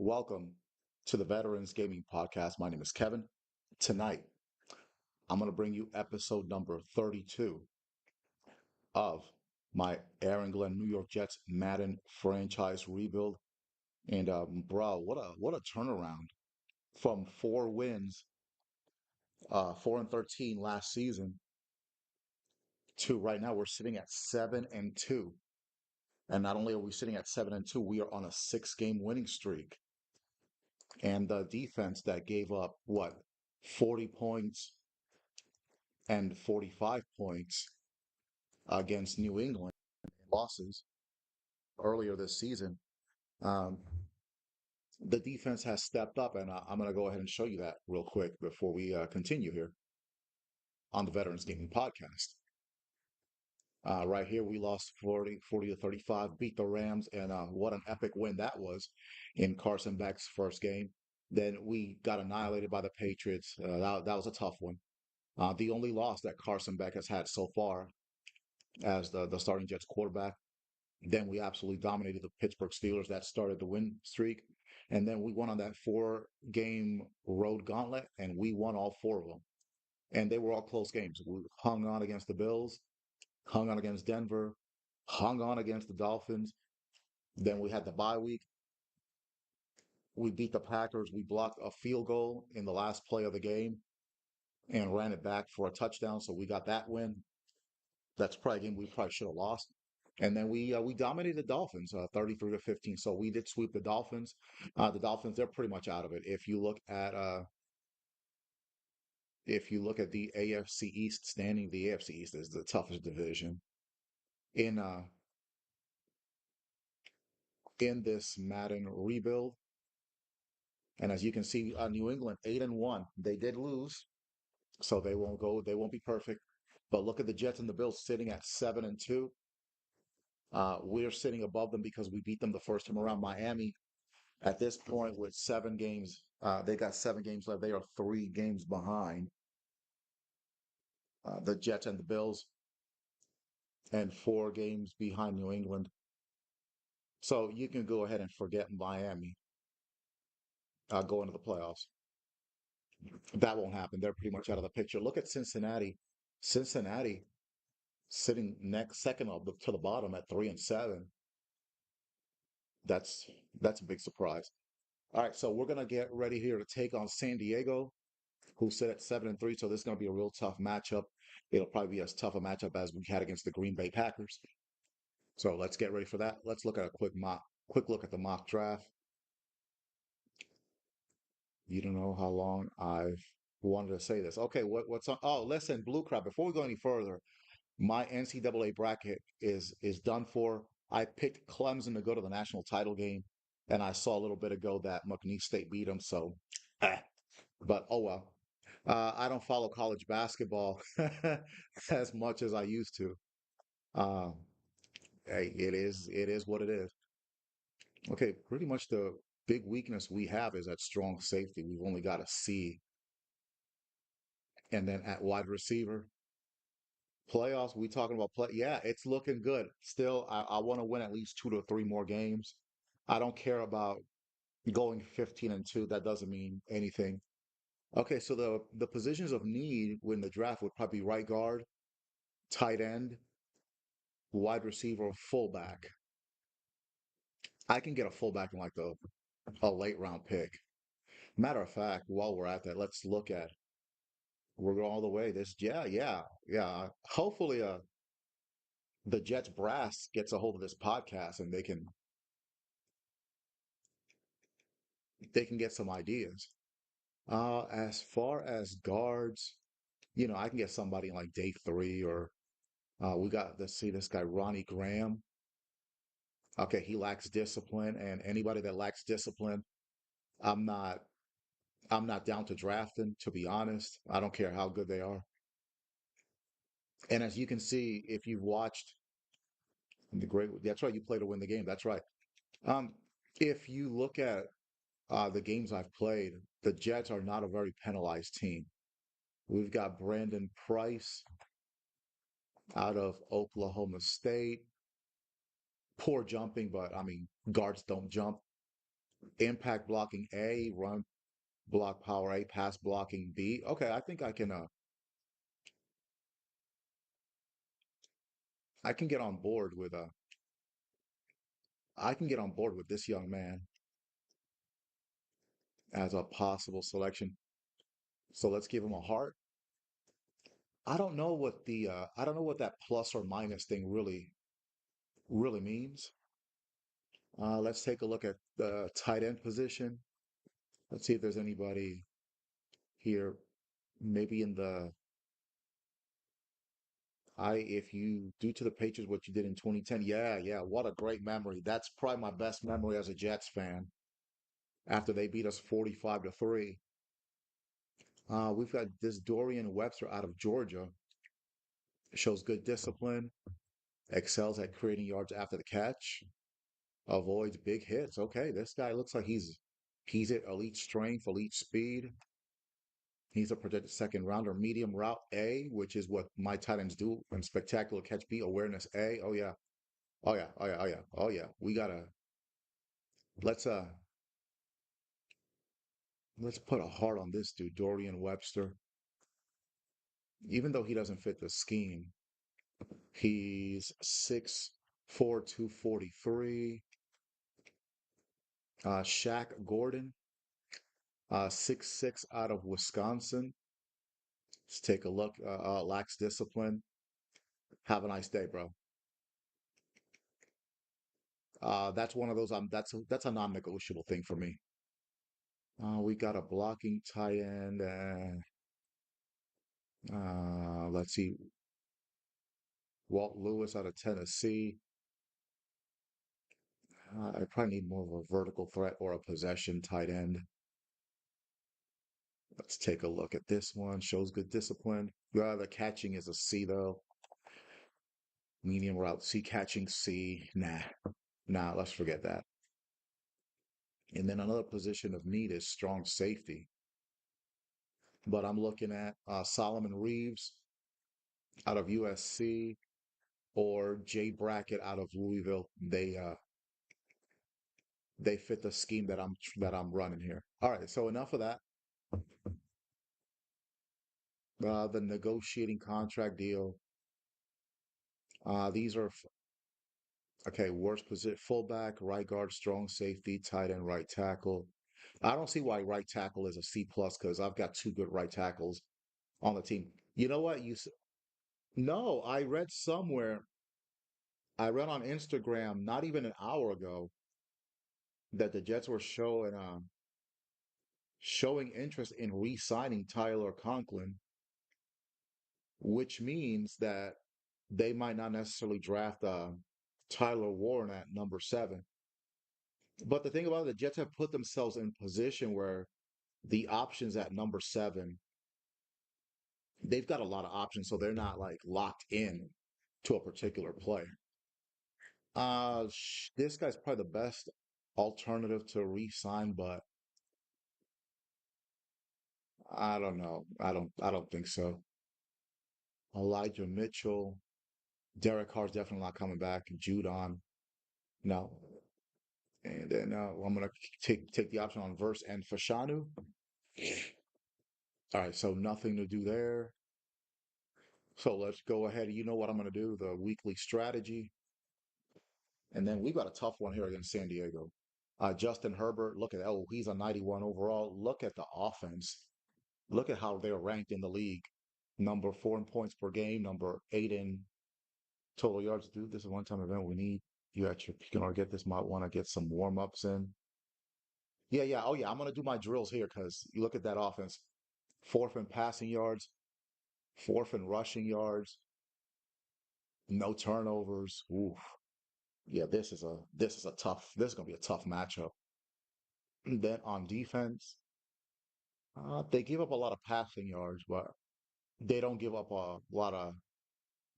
Welcome to the Veterans Gaming Podcast. My name is Kevin. Tonight, I'm going to bring you episode number 32 of my Aaron Glenn New York Jets Madden franchise rebuild. And bro, what a turnaround from 4 wins, 4-13 last season to right now we're sitting at 7-2. And not only are we sitting at 7-2, we are on a 6-game winning streak. And the defense that gave up 40 points and 45 points against New England losses earlier this season. Um, the defense has stepped up, and I'm going to go ahead and show you that real quick before we continue here on the Veterans Gaming Podcast. Right here, we lost 40 to 35, beat the Rams, and what an epic win that was in Carson Beck's first game. Then we got annihilated by the Patriots. That was a tough one. The only loss that Carson Beck has had so far as the starting Jets quarterback. Then we absolutely dominated the Pittsburgh Steelers. That started the win streak. And then we went on that 4-game road gauntlet, and we won all 4 of them. And they were all close games. We hung on against the Bills, hung on against Denver, hung on against the Dolphins. Then we had the bye week. We beat the Packers. We blocked a field goal in the last play of the game and ran it back for a touchdown. So we got that win. That's probably a game we probably should have lost. And then we dominated the Dolphins, 33 to 15. So we did sweep the Dolphins. The Dolphins, they're pretty much out of it. If you look at the AFC East standing, the AFC East is the toughest division in uh in this Madden rebuild. And as you can see, New England 8-1. They did lose, so they won't go. They won't be perfect. But look at the Jets and the Bills sitting at 7-2. We're sitting above them because we beat them the first time around. Miami at this point with 7 games, they got 7 games left. They are 3 games behind the Jets and the Bills, and 4 games behind New England. So you can go ahead and forget Miami going to the playoffs. That won't happen. They're pretty much out of the picture. Look at Cincinnati. Cincinnati sitting next, second up to the bottom at 3-7. That's that's a big surprise. All right, so we're gonna get ready here to take on San Diego, who sit at 7-3. So this is going to be a real tough matchup. It'll probably be as tough a matchup as we had against the Green Bay Packers. So let's get ready for that. Let's look at a quick look at the mock draft. You don't know how long I've wanted to say this. Okay, what's on? Oh, listen, Blue Crab. Before we go any further, my NCAA bracket is done for. I picked Clemson to go to the national title game, and I saw a little bit ago that McNeese State beat them. So, ah, but oh well. I don't follow college basketball as much as I used to. Uh, hey, it is what it is. Okay, pretty much the big weakness we have is at strong safety. We've only got a C, and then at wide receiver playoffs, we talking about play. Yeah, it's looking good. Still, I want to win at least 2 to 3 more games. I don't care about going 15-2. That doesn't mean anything. Okay, so the positions of need when the draft would probably be right guard, tight end, wide receiver, or fullback. I can get a fullback in like a late round pick. Matter of fact, while we're at that, let's look at we're going all the way. Yeah. Hopefully, the Jets brass gets a hold of this podcast and they can get some ideas. As far as guards, I can get somebody in like day 3 or we got let's see this guy Ronnie Graham. Okay, he lacks discipline, and anybody that lacks discipline, I'm not I'm not down to drafting, to be honest. I don't care how good they are. And as you can see, if you've watched that's right, you play to win the game. That's right. Um, if you look at the games I've played, the Jets are not a very penalized team. We've got Brandon Price out of Oklahoma State. Poor jumping, but I mean, guards don't jump. Impact blocking A, run block power A, pass blocking B. Okay, I think I can get on board with I can get on board with this young man as a possible selection. So let's give him a heart. I don't know what that plus or minus thing really means. Let's take a look at the tight end position. Let's see if there's anybody here, maybe in the I if you do to the Patriots what you did in 2010. Yeah, yeah, what a great memory. That's probably my best memory as a Jets fan after they beat us 45 to 3. We've got this Dorian Webster out of Georgia. Shows good discipline, excels at creating yards after the catch, avoids big hits. Okay, this guy looks like he's at elite strength, elite speed. He's a projected second rounder, medium route A, which is what my tight ends do, and spectacular catch B, awareness A. Oh yeah. Oh yeah. Oh yeah. Oh yeah. Oh yeah. We gotta let's uh let's put a heart on this dude, Dorian Webster. Even though he doesn't fit the scheme, he's 6'4", 243. Shaq Gordon, 6'6", out of Wisconsin. Let's take a look. Lacks discipline. Have a nice day, bro. That's one of those. That's a non-negotiable thing for me. We got a blocking tight end. Let's see. Walt Lewis out of Tennessee. I probably need more of a vertical threat or a possession tight end. Let's take a look at this one. Shows good discipline. The catching is a C though. Medium route C, catching C. Nah, let's forget that. And then another position of need is strong safety. But I'm looking at Solomon Reeves out of USC or Jay Brackett out of Louisville. They fit the scheme that I'm running here. All right, so enough of that. The negotiating contract deal. These are okay. Worst position: fullback, right guard, strong safety, tight end, right tackle. I don't see why right tackle is a C plus because I've got two good right tackles on the team. You know what? No, I read on Instagram not even an hour ago that the Jets were showing interest in re-signing Tyler Conklin, which means that they might not necessarily draft Tyler Warren at number 7. But the thing about it, the Jets have put themselves in position where the options at number 7, they've got a lot of options, so they're not like locked in to a particular player. This guy's probably the best alternative to re-sign, but I don't know. I don't think so. Elijah Mitchell, Derek Carr's definitely not coming back. Judon, no. And then I'm gonna take the option on Verse and Fashanu. All right, so nothing to do there. So let's go ahead. You know what I'm gonna do? The weekly strategy, and then we've got a tough one here against San Diego. Justin Herbert, look at he's a 91 overall. Look at the offense. Look at how they're ranked in the league. Number 4 in points per game, number 8 in total yards. Dude, this is a one-time event. We need you actually, if you can get this, might want to get some warm-ups in. Yeah, yeah. Oh, yeah. I'm gonna do my drills here because you look at that offense. Fourth in passing yards, fourth in rushing yards, no turnovers. Oof. Yeah, this is gonna be a tough matchup. And then on defense, they give up a lot of passing yards, but they don't give up a lot of.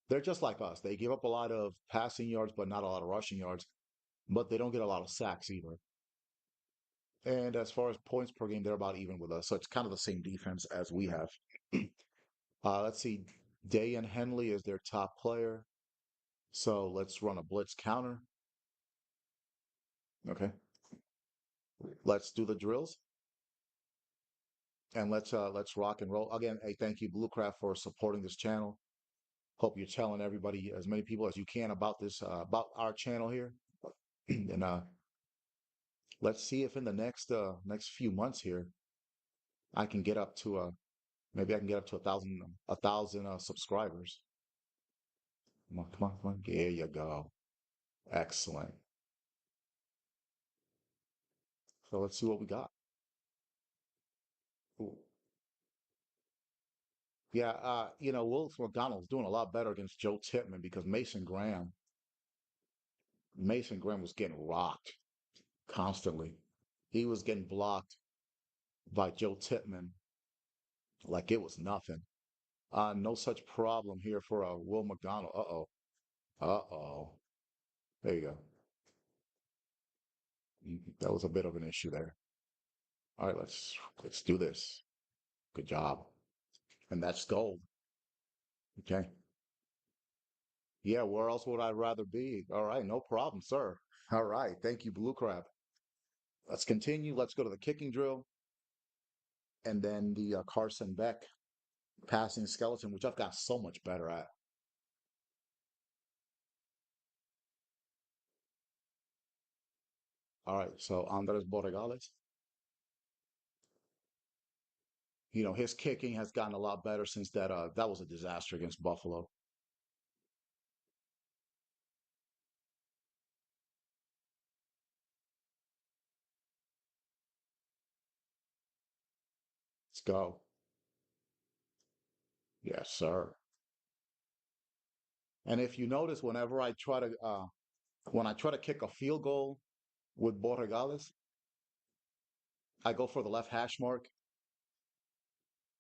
They're just like us. They give up a lot of passing yards, but not a lot of rushing yards. But they don't get a lot of sacks either. And as far as points per game, they're about even with us. So it's kind of the same defense as we have. Let's see. Day and Henley is their top player. So let's run a blitz counter. Okay. Let's do the drills and let's rock and roll. Again, hey, thank you, Bluecraft, for supporting this channel. Hope you're telling everybody, as many people as you can, about this about our channel here. And let's see if in the next few months here I can get up to maybe I can get up to a thousand subscribers. Come on, come on, come on. There you go. Excellent. So let's see what we got. Ooh. Yeah, Will McDonald's doing a lot better against Joe Tipman because Mason Graham was getting rocked constantly. He was getting blocked by Joe Tipman like it was nothing. No such problem here for Will McDonald. Uh-oh. Uh-oh. There you go. That was a bit of an issue there. All right, let's do this. Good job. And that's gold. Okay. Yeah, where else would I rather be? All right, no problem, sir. All right, thank you, Blue Crab. Let's continue. Let's go to the kicking drill and then the Carson Beck passing skeleton, which I've got so much better at. All right, so Andres Borregales, his kicking has gotten a lot better since that was a disaster against Buffalo. Let's go. Yes, sir. And if you notice, when I try to kick a field goal with Borregales, I go for the left hash mark.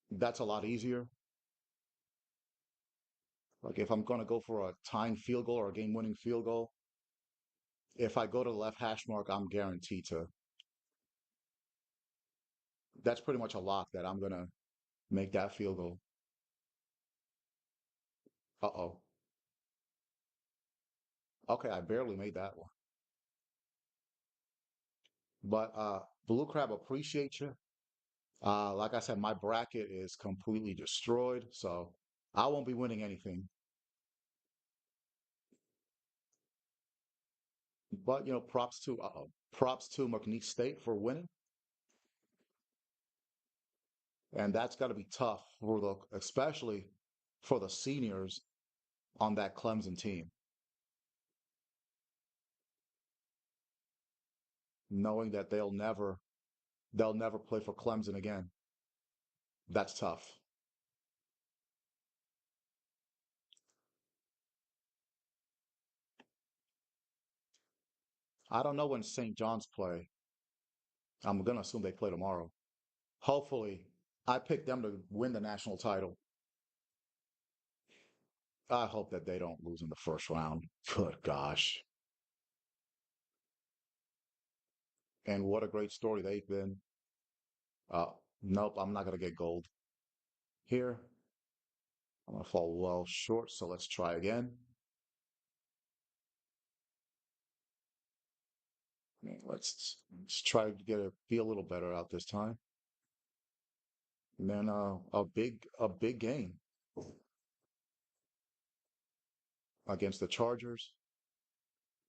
That's a lot easier. Like if I'm going to go for a tying field goal or a game-winning field goal, if I go to the left hash mark, I'm guaranteed to. That's pretty much a lock that I'm going to make that field goal. Uh-oh. Okay, I barely made that one. But Blue Crab, appreciate you. Like I said, my bracket is completely destroyed, so I won't be winning anything. But props to McNeese State for winning, and that's got to be tough especially for the seniors on that Clemson team, knowing that they'll never play for Clemson again. That's tough. I don't know when St. John's play. I'm gonna assume they play tomorrow. Hopefully, I picked them to win the national title. I hope that they don't lose in the first round. Good gosh. And what a great story they've been. Nope, I'm not gonna get gold here. I'm gonna fall well short, so let's try again. Let's try to be a little better out this time. And then a big game against the Chargers.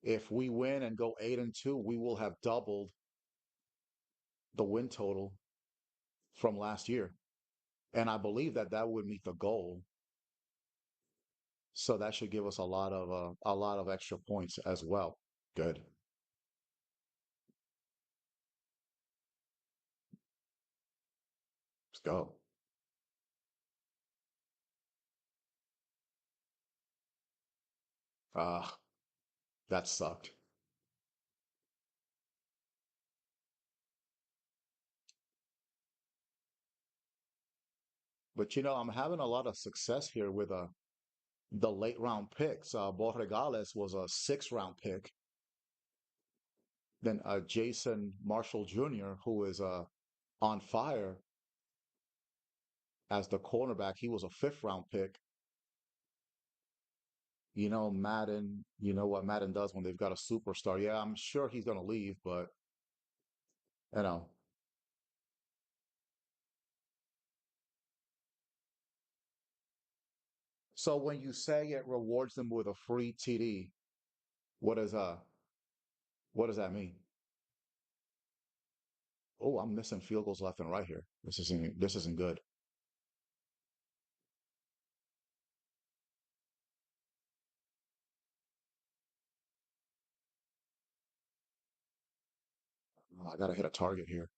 If we win and go 8-2, we will have doubled the win total from last year. And I believe that that would meet the goal. So that should give us a lot of extra points as well. Good. Let's go. Ah, that sucked. But I'm having a lot of success here with the late round picks. Borregales was a 6th round pick. Then Jason Marshall Jr., who is on fire as the cornerback, he was a 5th round pick. Madden, you know what Madden does when they've got a superstar. Yeah, I'm sure he's going to leave, but You know. So when you say it rewards them with a free TD, what is what does that mean? Oh, I'm missing field goals left and right here. This isn't good. Oh, I gotta hit a target here.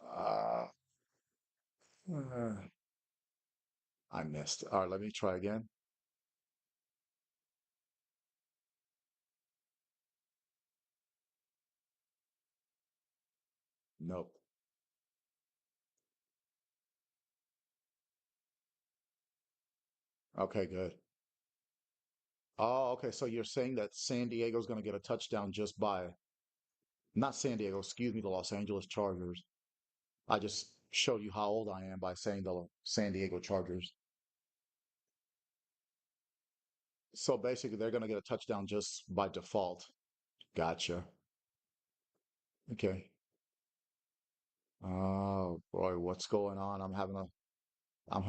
Uh, uh, I missed. All right, let me try again. Nope. Okay, good. Oh, okay. So you're saying that San Diego's going to get a touchdown just by, not San Diego, excuse me, the Los Angeles Chargers. I just showed you how old I am by saying the San Diego Chargers. So basically, they're going to get a touchdown just by default. Gotcha. Okay. Oh boy, what's going on? I'm having, I'm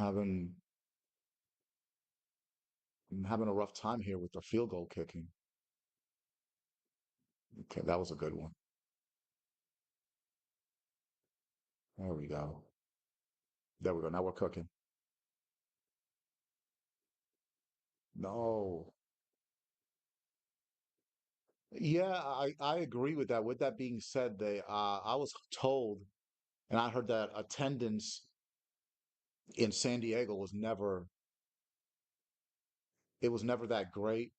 having a rough time here with the field goal kicking. Okay, that was a good one. There we go. There we go. Now we're cooking. No. Yeah, I agree with that. With that being said, I was told, and I heard that attendance in San Diego was never, it was never that great.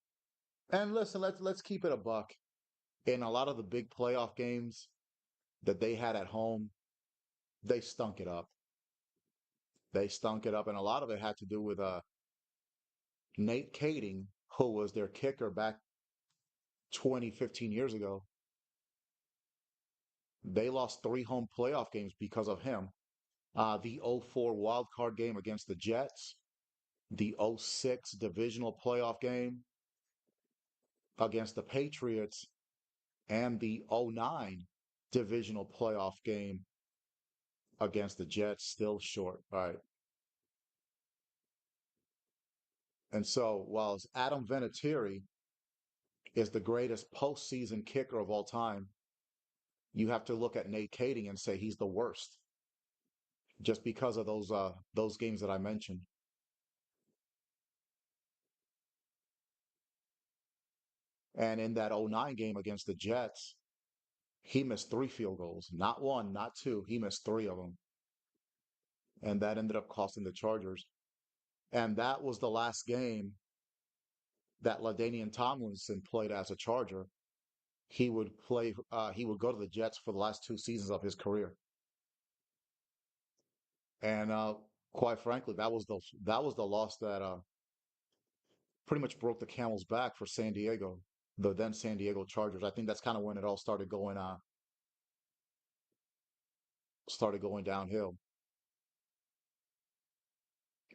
And listen, let's keep it a buck. In a lot of the big playoff games that they had at home, they stunk it up. They stunk it up, and a lot of it had to do with Nate Kading, who was their kicker back 20, 15 years ago. They lost three home playoff games because of him. The '04 wild card game against the Jets, the '06 divisional playoff game against the Patriots, and the '09 divisional playoff game against the Jets, still short. All right. And so, while Adam Vinatieri is the greatest postseason kicker of all time, you have to look at Nate Kading and say he's the worst just because of those games that I mentioned. And in that '09 game against the Jets, he missed three field goals, not one, not two. He missed three of them. And that ended up costing the Chargers. And that was the last game that LaDainian Tomlinson played as a Charger. He would go to the Jets for the last two seasons of his career. And quite frankly, that was the loss that pretty much broke the camel's back for San Diego, the then San Diego Chargers. I think that's kind of when it all started going downhill.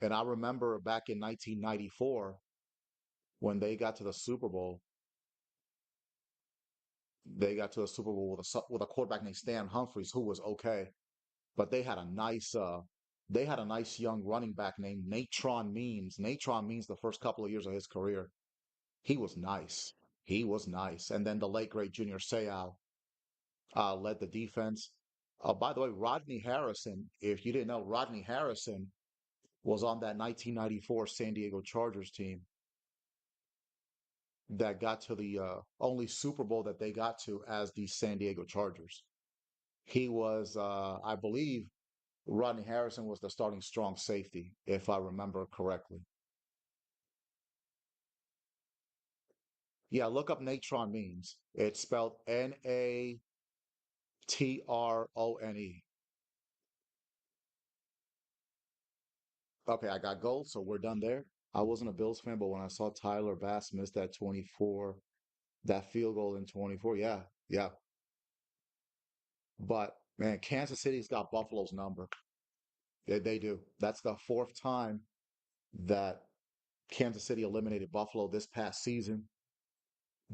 And I remember back in 1994 when they got to the Super Bowl with a quarterback named Stan Humphries who was okay, but they had a nice young running back named Natron Means. Natron Means the first couple of years of his career, he was nice. He was nice. And then the late great Junior Seau led the defense. By the way, Rodney Harrison, if you didn't know, Rodney Harrison was on that 1994 San Diego Chargers team that got to the only Super Bowl that they got to as the San Diego Chargers. He was, I believe, Rodney Harrison was the starting strong safety, if I remember correctly. Yeah, look up Natron Means. It's spelled Natrone. Okay, I got gold, so we're done there. I wasn't a Bills fan, but when I saw Tyler Bass miss that field goal in 24, yeah, yeah. But man, Kansas City's got Buffalo's number. They do. That's the fourth time that Kansas City eliminated Buffalo this past season.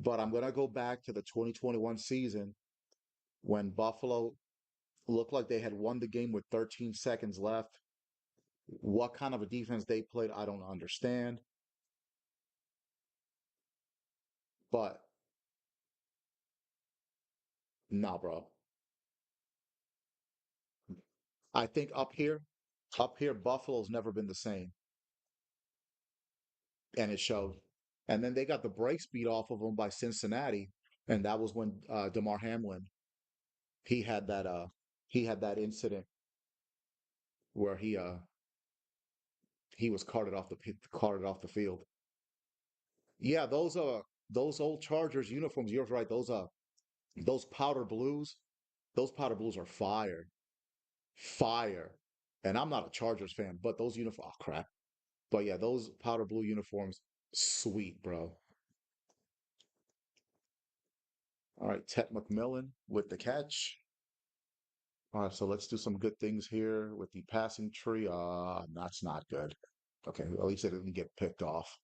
But I'm gonna go back to the 2021 season when Buffalo looked like they had won the game with 13 seconds left. What kind of a defense they played, I don't understand. But nah, bro. I think up here, Buffalo's never been the same, and it showed. And then they got the brakes beat off of them by Cincinnati, and that was when Damar Hamlin he had that he had that incident where he was carted off the field. Yeah, those old Chargers uniforms. You're right. Those powder blues. Those powder blues are fire, fire. And I'm not a Chargers fan, but those uniforms. Oh crap. But yeah, those powder blue uniforms, sweet, bro. All right, Ted McMillan with the catch. All right, so let's do some good things here with the passing tree. That's not good. Okay, at least it didn't get picked off.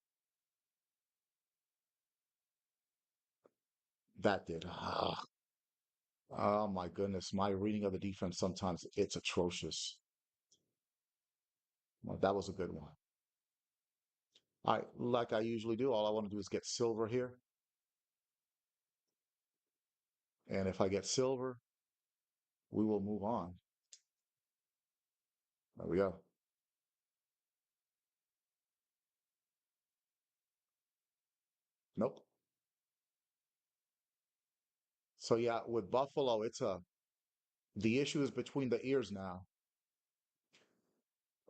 That did. Oh my goodness, my reading of the defense sometimes it's atrocious. Well, that was a good one. All right, like I usually do, all I want to do is get silver here. And if I get silver, we will move on. There we go. Nope. So yeah, with Buffalo, the issue is between the ears now,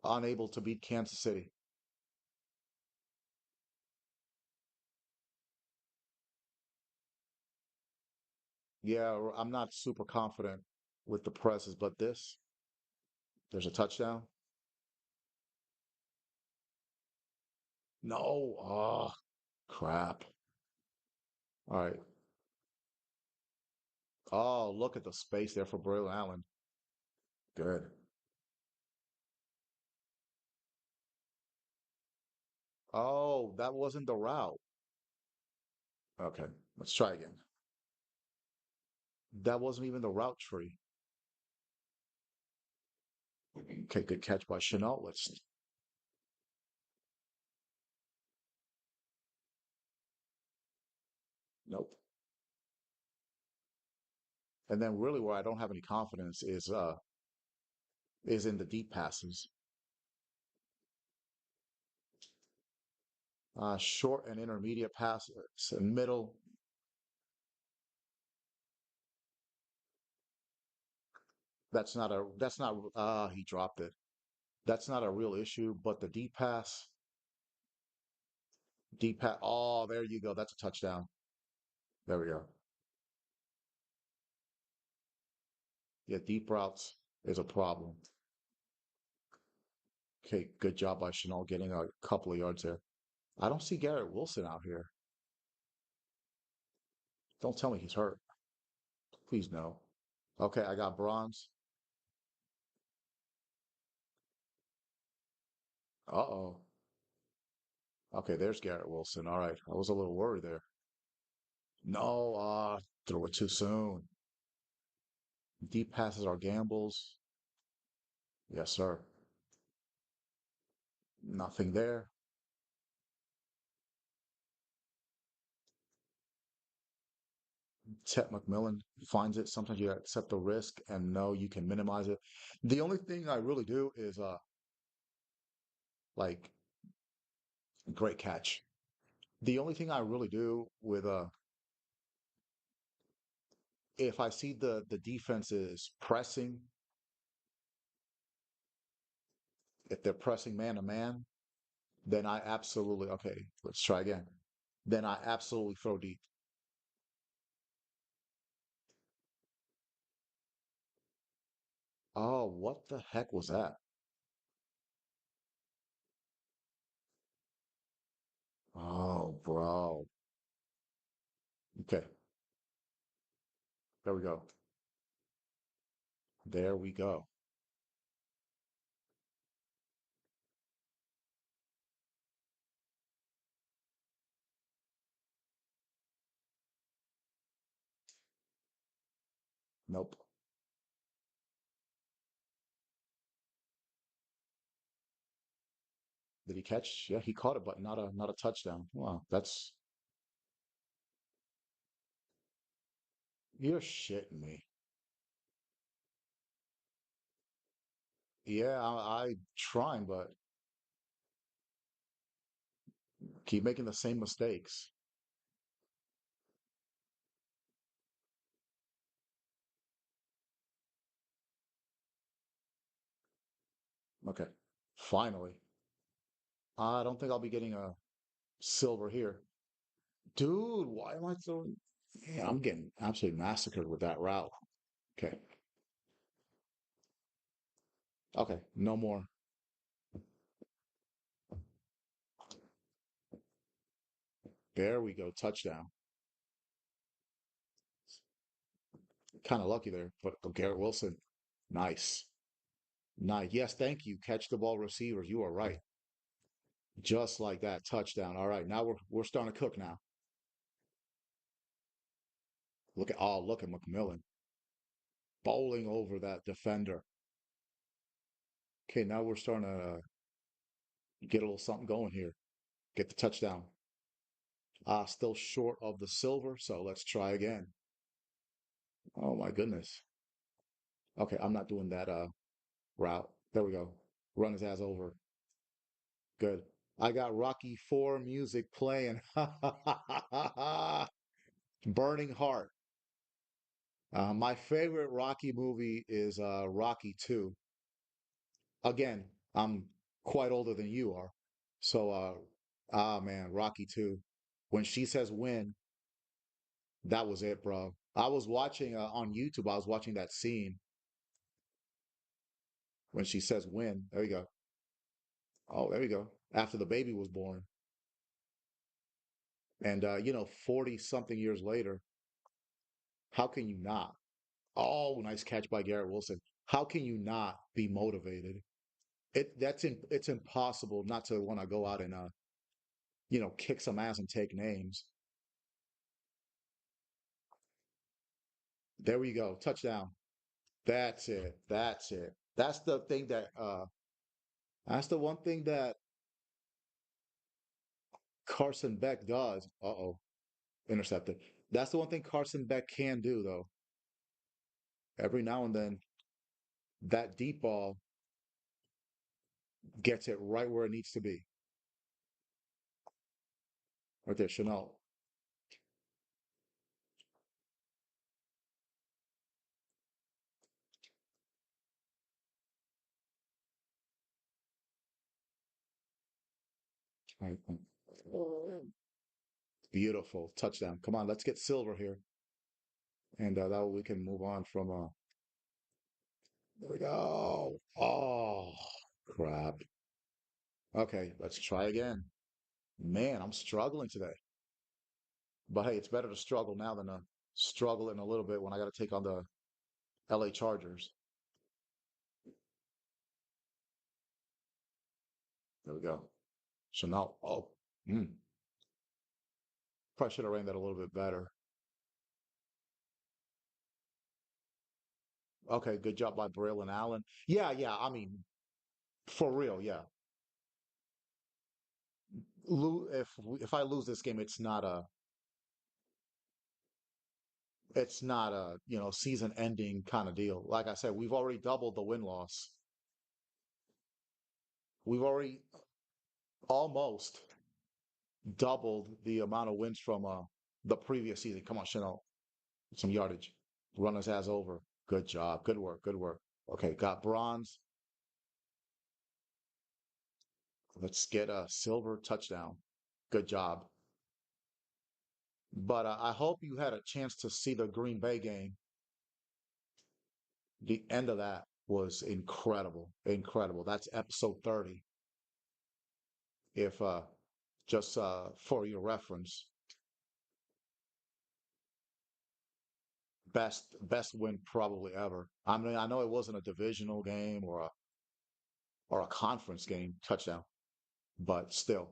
unable to beat Kansas City. Yeah, I'm not super confident with the presses, but there's a touchdown. No, oh crap. All right. Oh, look at the space there for Braylon Allen. Good. Oh, that wasn't the route. Okay, let's try again. That wasn't even the route tree. Okay, good catch by Chenault. Let's nope. And then really where I don't have any confidence is in the deep passes. Short and intermediate passes and middle. That's not he dropped it. That's not a real issue, but the deep pass. Oh, there you go. That's a touchdown. There we go. Yeah, deep routes is a problem. Okay, good job by Chenault getting a couple of yards there. I don't see Garrett Wilson out here. Don't tell me he's hurt. Please no. Okay, I got bronze. Uh-oh. Okay, there's Garrett Wilson. All right. I was a little worried there. No, threw it too soon. Deep passes are gambles. Yes, sir. Nothing there. Chet McMillan finds it. Sometimes you accept the risk and know you can minimize it. The only thing I really do is like great catch. The only thing I really do with if I see the defense is pressing, if they're pressing man to man, then I absolutely okay, let's try again. Then I absolutely throw deep. Oh, what the heck was that? Oh, bro. Okay, there we go. There we go. Nope. Did he catch? Yeah, he caught it, but not a touchdown. Wow, that's you're shitting me. Yeah, I trying, but keep making the same mistakes. Okay, finally. I don't think I'll be getting a silver here. Dude, why am I throwing? Yeah, I'm getting absolutely massacred with that route. Okay, okay, no more. There we go, touchdown. Kind of lucky there, but Garrett Wilson, nice, nice. Yes, thank you. Catch the ball, receivers. You are right. Just like that, touchdown. All right, now we're starting to cook now. Look at McMillan bowling over that defender. Okay, now we're starting to get a little something going here. Get the touchdown. Still short of the silver, so let's try again. Oh my goodness. Okay, I'm not doing that route. There we go. Run his ass over. Good. I got Rocky 4 music playing. Burning Heart. My favorite Rocky movie is Rocky 2. Again, I'm quite older than you are. So man, Rocky 2. When she says win, that was it, bro. I was watching on YouTube, I was watching that scene when she says win. There you go. Oh, there you go. After the baby was born. And 40 something years later, how can you not? Oh, nice catch by Garrett Wilson. How can you not be motivated? It's impossible not to want to go out and kick some ass and take names. There we go. Touchdown. That's it. That's it. That's the one thing that Carson Beck does. Uh-oh. Intercepted. That's the one thing Carson Beck can do though. Every now and then that deep ball gets it right where it needs to be. Right there, Chanel. Right. Beautiful touchdown. Come on, let's get silver here. And that way we can move on from there we go. Oh crap. Okay, let's try again. Man, I'm struggling today. But hey, it's better to struggle now than struggle in a little bit when I got to take on the LA Chargers. There we go. Chanel. Oh, mm, probably should have ran that a little bit better. Okay, good job by Braylon Allen. Yeah, yeah. I mean, for real, yeah. If I lose this game, it's not a season ending kind of deal. Like I said, we've already doubled the win loss. We've already almost doubled the amount of wins from the previous season. Come on, Chanel, some yardage. Runners has over. Good job. Good work. Good work. Okay, got bronze. Let's get a silver touchdown. Good job. But I hope you had a chance to see the Green Bay game. The end of that was incredible. Incredible. That's episode 30. If just for your reference, best win probably ever. I mean, I know it wasn't a divisional game or a conference game touchdown, but still,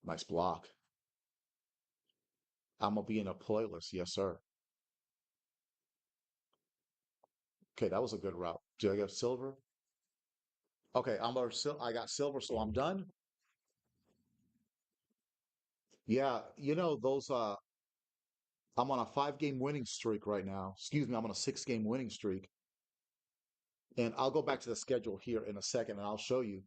nice block. I'm gonna be in a playlist. Yes, sir. Okay, that was a good route. Did I get silver? Okay, I got silver, so I'm done. Yeah, those I'm on a 5 game winning streak right now. Excuse me, I'm on a 6 game winning streak. And I'll go back to the schedule here in a second and I'll show you.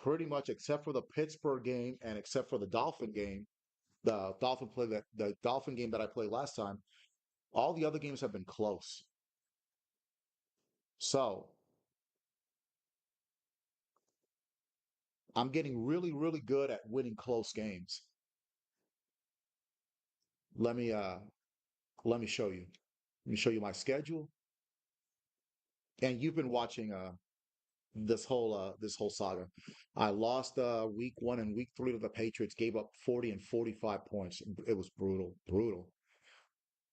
Pretty much except for the Pittsburgh game and except for the Dolphin game, the Dolphin game that I played last time, all the other games have been close. So I'm getting really, really good at winning close games. Let me uh let me show you. Let me show you my schedule. And you've been watching this whole saga. I lost week 1 and week 3 to the Patriots, gave up 40 and 45 points. It was brutal, brutal.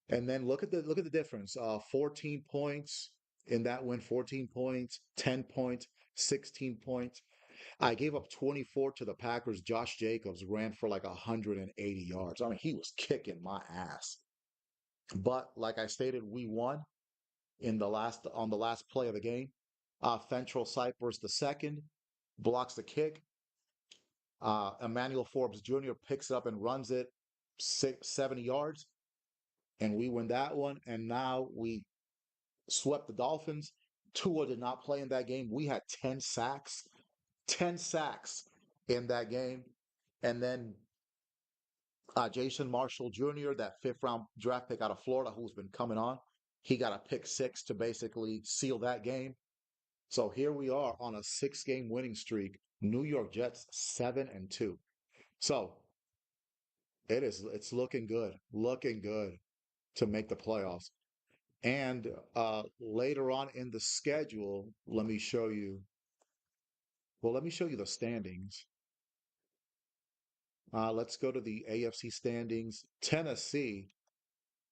And then look at the difference. 14 points in that win, 14 points, 10 points, 16 points. I gave up 24 to the Packers. Josh Jacobs ran for like 180 yards. I mean, he was kicking my ass. But like I stated, we won on the last play of the game. Fentrell Cypress the second blocks the kick. Emmanuel Forbes Jr. picks it up and runs it 70 yards, and we win that one. And now we swept the Dolphins. Tua did not play in that game. We had 10 sacks in that game. And then Jason Marshall Jr., that 5th round draft pick out of Florida, who's been coming on, he got a pick six to basically seal that game. So here we are on a 6 game winning streak. New York Jets 7-2. So it's looking good to make the playoffs. And later on in the schedule, let me show you. Well, let me show you the standings. Let's go to the AFC standings. Tennessee,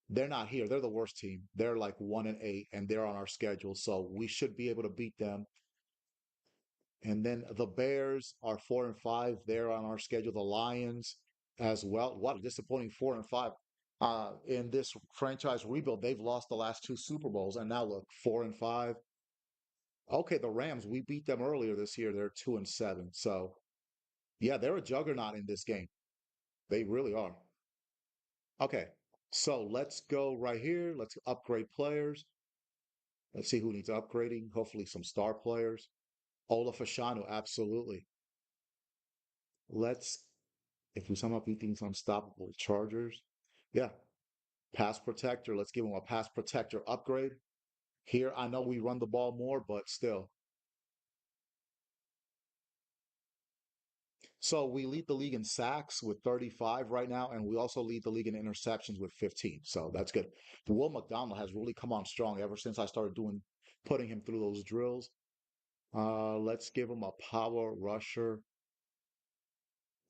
they're not here. They're the worst team. They're like 1-8, and they're on our schedule, so we should be able to beat them. And then the Bears are 4-5. They're on our schedule. The Lions as well. What a disappointing 4-5. In this franchise rebuild, they've lost the last two Super Bowls, and now look, 4-5. Okay, the Rams, we beat them earlier this year. They're 2-7. So yeah, they're a juggernaut in this game. They really are. Okay, so let's go right here. Let's upgrade players. Let's see who needs upgrading. Hopefully, some star players. Olaf Fashanu, absolutely. Let's, if we somehow beat these unstoppable Chargers, yeah, pass protector. Let's give him a pass protector upgrade. Here, I know we run the ball more, but still. So we lead the league in sacks with 35 right now, and we also lead the league in interceptions with 15. So that's good. Will McDonald has really come on strong ever since I started putting him through those drills. Let's give him a power rusher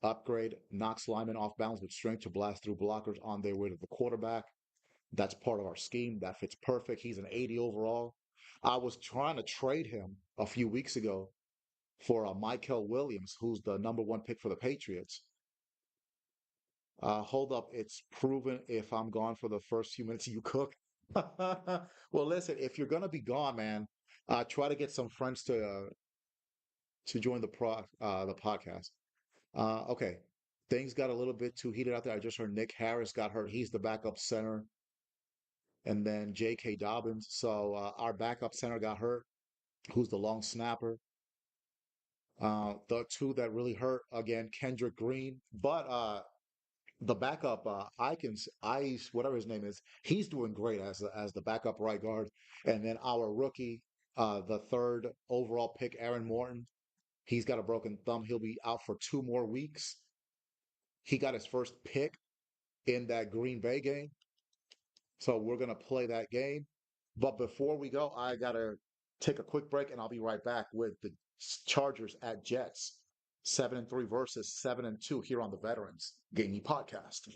upgrade. Knocks linemen off balance with strength to blast through blockers on their way to the quarterback. That's part of our scheme. That fits perfect. He's an 80 overall. I was trying to trade him a few weeks ago for Michael Williams, who's the number 1 pick for the Patriots. Hold up, it's proven if I'm gone for the first few minutes you cook. Well, listen, if you're gonna be gone, man, try to get some friends to join the podcast. Okay, things got a little bit too heated out there. I just heard Nick Harris got hurt. He's the backup center, and then J.K. Dobbins. So our backup center got hurt. Who's the long snapper? The two that really hurt again, Kendrick Green, but the backup Ice, whatever his name is, he's doing great as the backup right guard. And then our rookie, the 3rd overall pick, Aaron Morton, he's got a broken thumb. He'll be out for 2 more weeks. He got his first pick in that Green Bay game, so we're gonna play that game. But before we go, I gotta take a quick break, and I'll be right back with the Chargers at Jets. 7-3 versus 7-2 here on the Veterans Gaming Podcast.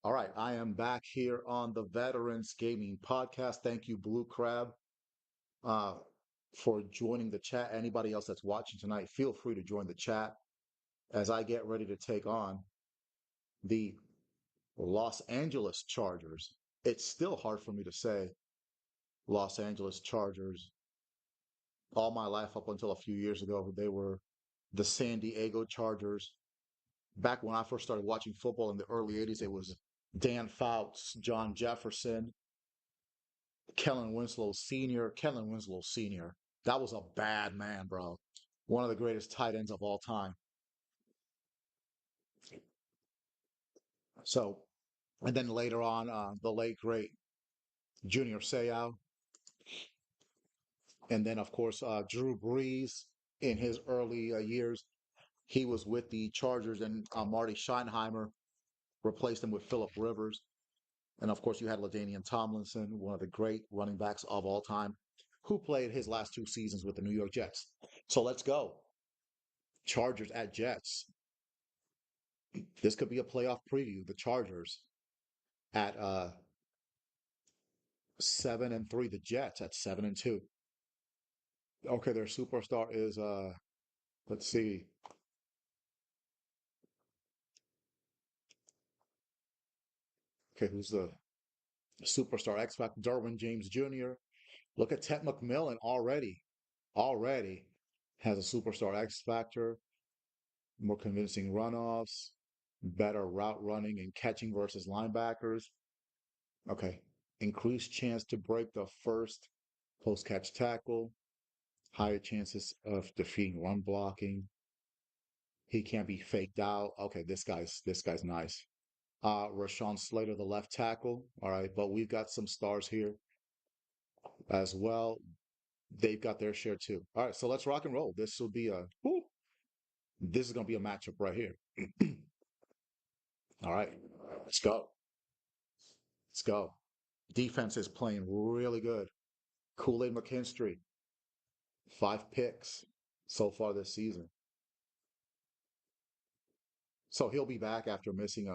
All right, I am back here on the Veterans Gaming Podcast. Thank you, Blue Crab, uh, for joining the chat. Anybody else that's watching tonight, feel free to join the chat as I get ready to take on the Los Angeles Chargers. It's still hard for me to say Los Angeles Chargers. All my life up until a few years ago, they were the San Diego Chargers. Back when I first started watching football in the early 80s, it was Dan Fouts, John Jefferson, Kellen Winslow Sr. Kellen Winslow Sr. That was a bad man, bro. One of the greatest tight ends of all time. So, and then later on, the late great Junior Seau, and then of course Drew Brees in his early years. He was with the Chargers, and Marty Schottenheimer replaced him with Philip Rivers. And of course, you had LaDainian Tomlinson, one of the great running backs of all time, who played his last two seasons with the New York Jets. So let's go. Chargers at Jets. This could be a playoff preview. The Chargers at 7-3. The Jets at 7-2. Okay, their superstar is let's see. Okay, who's the superstar X Factor? Derwin James Jr. Look at Ted McMillan already has a superstar X Factor, more convincing runoffs, better route running and catching versus linebackers. Okay. Increased chance to break the first post catch tackle, higher chances of defeating run blocking. He can't be faked out. Okay, this guy's nice. Rashawn Slater, the left tackle. All right, but we've got some stars here as well. They've got their share too. All right, so let's rock and roll. This will be this is gonna be a matchup right here. All right, let's go. Let's go. Defense is playing really good. Kool-Aid McKinstry, 5 picks so far this season. So he'll be back after missing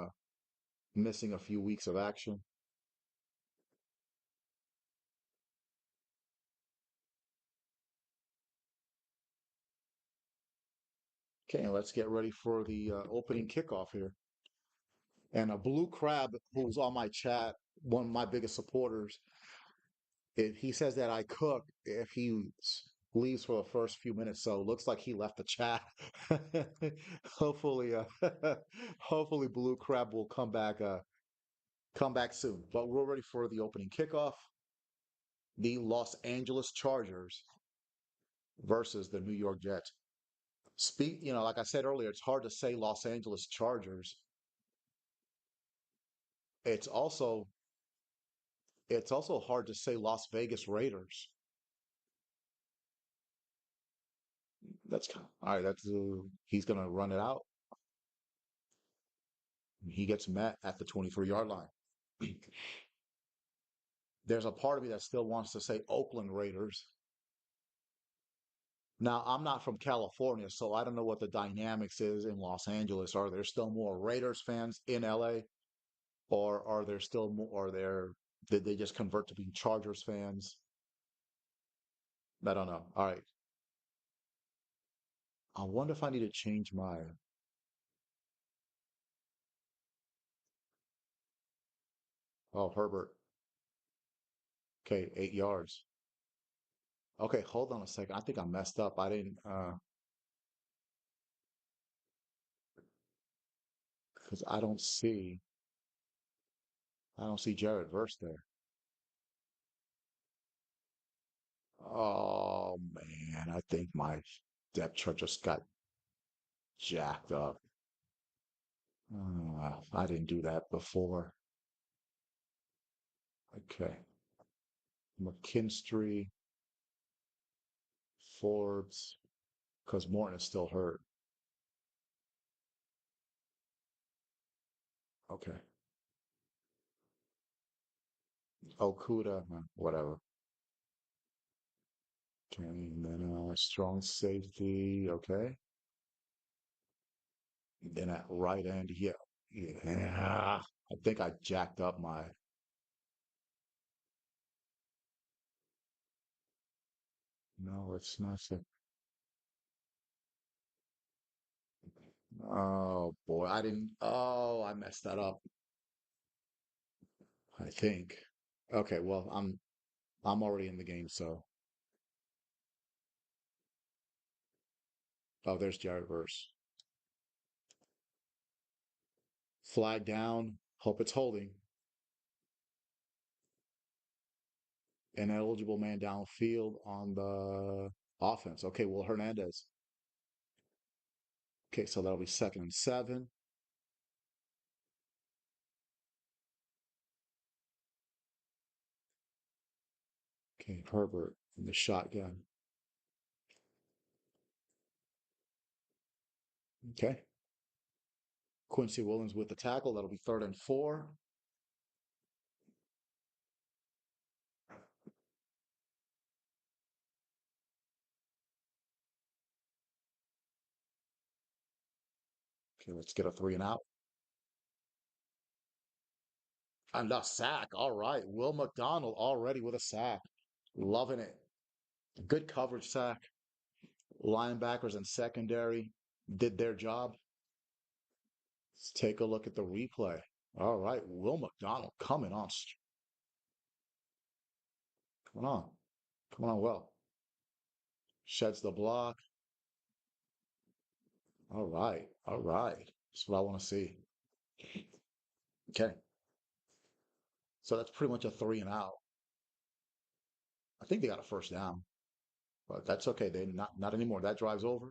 a few weeks of action. Okay, let's get ready for the opening kickoff here. And a Blue Crab, who's on my chat, one of my biggest supporters, he says that I cook if he leaves for the first few minutes. So it looks like he left the chat. Hopefully, hopefully Blue Crab will come back soon. But we're ready for the opening kickoff. The Los Angeles Chargers versus the New York Jets. Like I said earlier, it's hard to say Los Angeles Chargers. It's also it's also hard to say Las Vegas Raiders. All right. He's gonna run it out. He gets met at the 23-yard line. There's a part of me that still wants to say Oakland Raiders. Now, I'm not from California, so I don't know what the dynamics is in Los Angeles. Are there still more Raiders fans in LA, or are there still more? Did they just convert to being Chargers fans? I don't know. All right. I wonder if I need to change my. Oh, Herbert. Okay, 8 yards. Okay, hold on a second. I think I messed up. I didn't because I don't see Jared Verse there. Oh man, I think my depth chart just got jacked up. I didn't do that before. Okay. McKinstry, Forbes, because Morton is still hurt. Okay. Okuda, whatever. Okay, and then strong safety. Okay. Then at right end, yeah. Yeah. I think I jacked up my. No, it's not. Oh boy, I didn't. Oh, I messed that up. I think. Okay, well, I'm already in the game, so. Oh, there's Jared Verse. Flag down. Hope it's holding. An eligible man downfield on the offense. Okay, well, Hernandez. Okay, so that'll be 2nd and 7. Okay, Herbert in the shotgun. Okay. Quincy Williams with the tackle. That'll be 3rd and 4. Okay, let's get a 3 and out. And a sack. All right. Will McDonald already with a sack. Loving it. Good coverage sack. Linebackers and secondary did their job. Let's take a look at the replay. All right. Will McDonald coming on. Coming on. Coming on well. Sheds the block. All right. All right. That's what I want to see. Okay. So that's pretty much a 3 and out. I think they got a first down, but that's okay. They not anymore. That drive's over.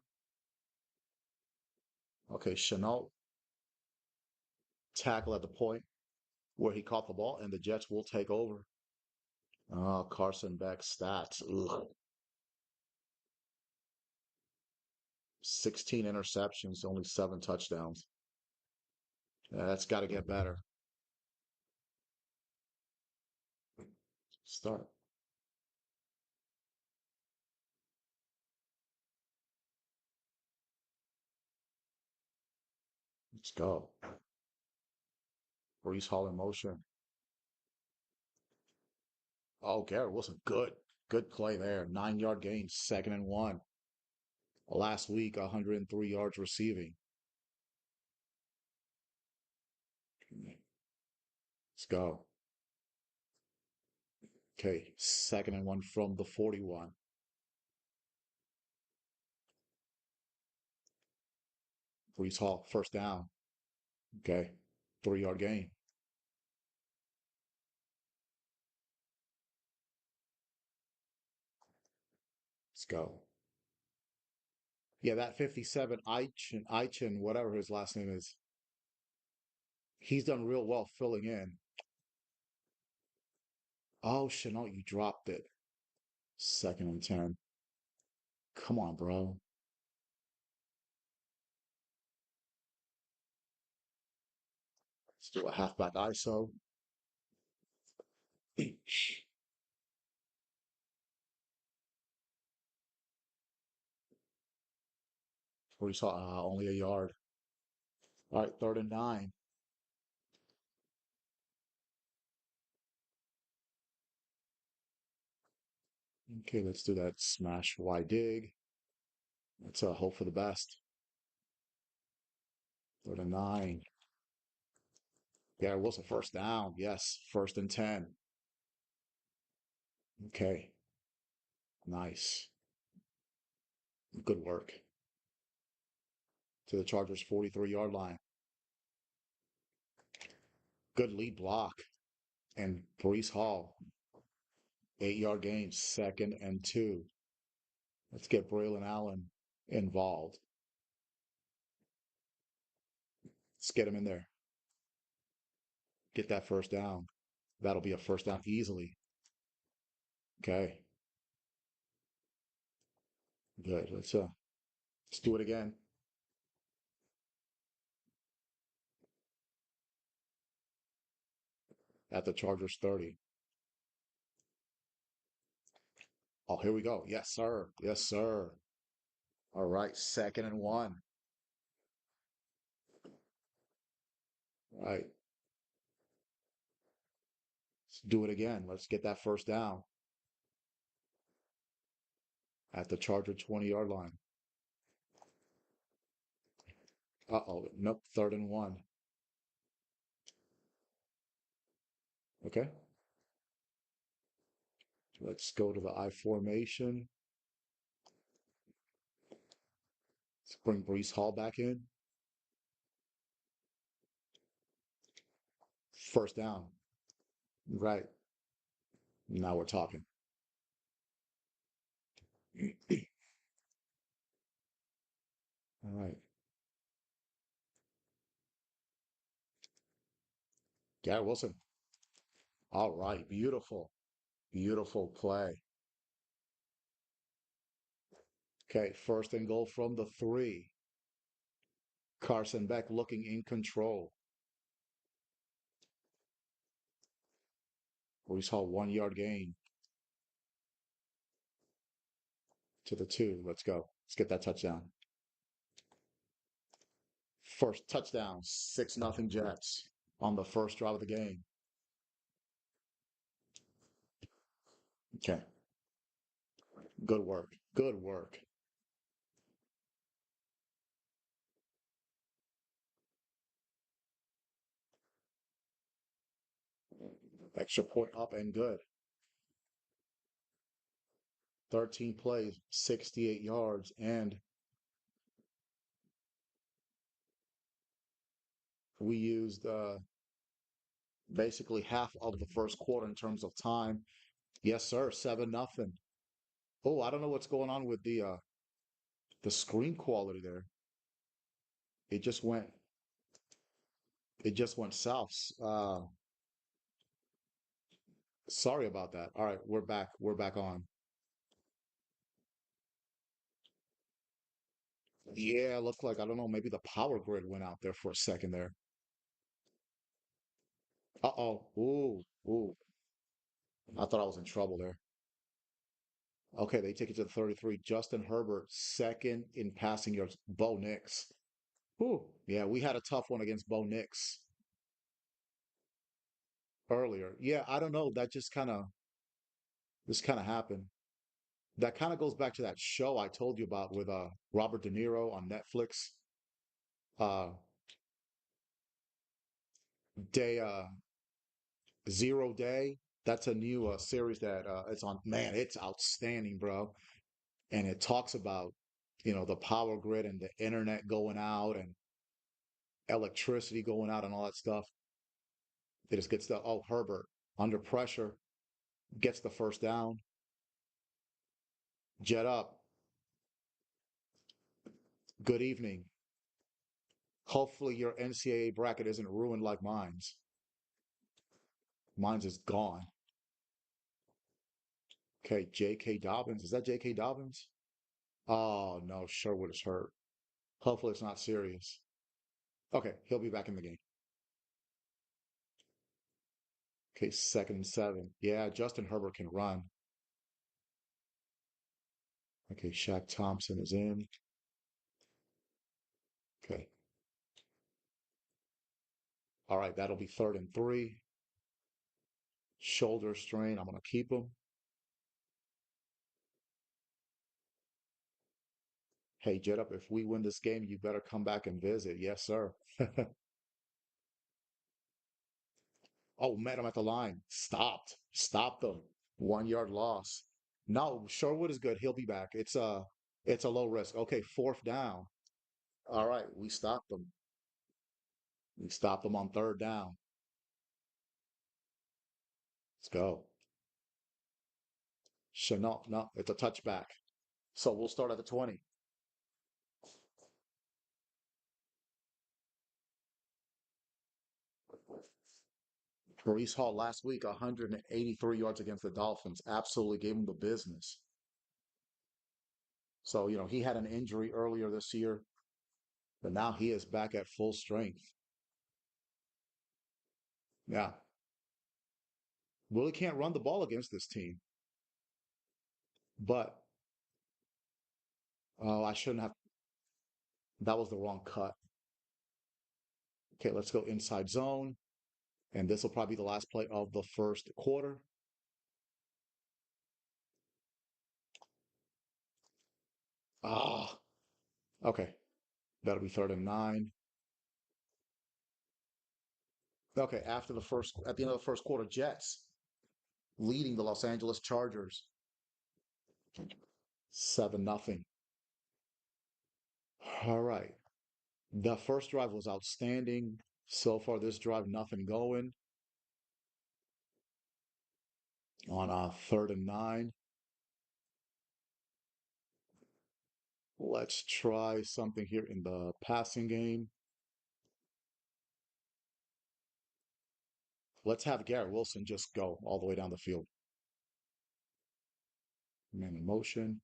Okay, Chenault tackle at the point where he caught the ball, and the Jets will take over. Oh, Carson Beck stats. Ugh. 16 interceptions, only 7 touchdowns. Yeah, that's got to get better. Start. Let's go. Brees Hall in motion. Oh, Garrett Wilson, good. Good play there. 9-yard gain, 2nd and 1. Last week, 103 yards receiving. Let's go. Okay, 2nd and 1 from the 41. Brees Hall, first down. Okay, 3-yard gain. Let's go. Yeah, that 57, Eichin, whatever his last name is, he's done real well filling in. Oh, Chenault, you dropped it. 2nd and 10. Come on, bro. Let's do a halfback ISO. We saw only a yard. All right, 3rd and 9. Okay, let's do that smash Y dig. Let's hope for the best. 3rd and 9. Yeah, Wilson first down. Yes, 1st and 10. Okay, nice. Good work. To the Chargers' 43-yard line. Good lead block. And Brees Hall, 8-yard gain, 2nd and 2. Let's get Braylon Allen involved. Let's get him in there. Get that first down. That'll be a first down easily. Okay, good. Let's do it again. At the Chargers 30. Oh, here we go. Yes, sir. Yes, sir. All right, 2nd and 1. Right. Do it again. Let's get that first down at the Charger 20-yard line. Uh-oh. Nope. Third and one. Okay. Let's go to the I formation. Let's bring Brees Hall back in. First down. Right. Now we're talking. All right. Garrett Wilson. All right. Beautiful. Beautiful play. Okay. First and goal from the 3. Carson Beck looking in control. Brees Hall 1 yard gain to the 2. Let's go. Let's get that touchdown. First touchdown. 6-0 Jets on the first drive of the game. Okay. Good work. Good work. Extra point up and good. 13 plays, 68 yards, and we used basically half of the first quarter in terms of time. Yes, sir. 7-0. Oh, I don't know what's going on with the screen quality there. It just went it just went south. Sorry about that. All right, we're back. We're back on. Yeah, looked like I don't know, maybe the power grid went out there for a second there. Uh-oh. Ooh, ooh. I thought I was in trouble there. Okay, they take it to the 33. Justin Herbert, second in passing yards. Bo Nix. Ooh, yeah, we had a tough one against Bo Nix earlier. Yeah, I don't know. That just kind of happened. That kind of goes back to that show I told you about with Robert De Niro on Netflix. Uh Day Zero Day. That's a new series that it's on. Man, it's outstanding, bro. And it talks about, the power grid and the internet going out and electricity going out and all that stuff. It just gets Herbert under pressure, gets the first down, jet up. Good evening. Hopefully your NCAA bracket isn't ruined like mine's. Mine's is gone. Okay, J.K. Dobbins. Is that J.K. Dobbins? Oh no, Sherwood is hurt. Hopefully it's not serious. Okay, he'll be back in the game. Okay, 2nd and 7. Yeah, Justin Herbert can run. Okay, Shaq Thompson is in. Okay. All right, that'll be 3rd and 3. Shoulder strain. I'm going to keep him. Hey, Jet Up, if we win this game, you better come back and visit. Yes, sir. Oh, met him at the line. Stopped. Stopped them. 1 yard loss. No, Sherwood is good. He'll be back. It's a low risk. Okay, fourth down. All right, we stopped them. We stopped them on third down. Let's go. Chanel, no, it's a touchback. So we'll start at the 20. Brees Hall last week, 183 yards against the Dolphins. Absolutely gave him the business. So, he had an injury earlier this year, but now he is back at full strength. Yeah. Really can't run the ball against this team. But, oh, I shouldn't have. That was the wrong cut. Okay, let's go inside zone. And this will probably be the last play of the first quarter. Ah, okay. That'll be 3rd and 9. Okay, at the end of the first quarter, Jets leading the Los Angeles Chargers 7-0. All right. The first drive was outstanding. So far, this drive, nothing going on 3rd and 9. Let's try something here in the passing game. Let's have Garrett Wilson just go all the way down the field. Man in motion.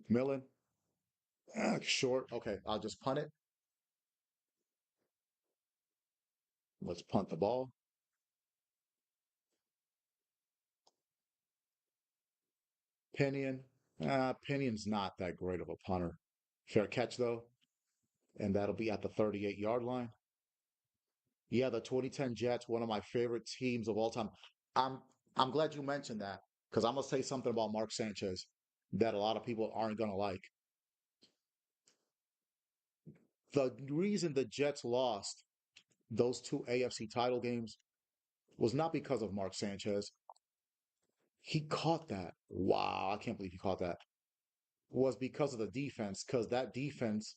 Millen. Short. Okay, I'll just punt it. Let's punt the ball. Pinion. Pinion's not that great of a punter. Fair catch, though. And that'll be at the 38-yard line. Yeah, the 2010 Jets, one of my favorite teams of all time. I'm I'm glad you mentioned that because I'm gonna say something about Mark Sanchez that a lot of people aren't gonna like. The reason the Jets lost those two AFC title games was not because of Mark Sanchez. He caught that. Wow, I can't believe he caught that. Was because of the defense, because that defense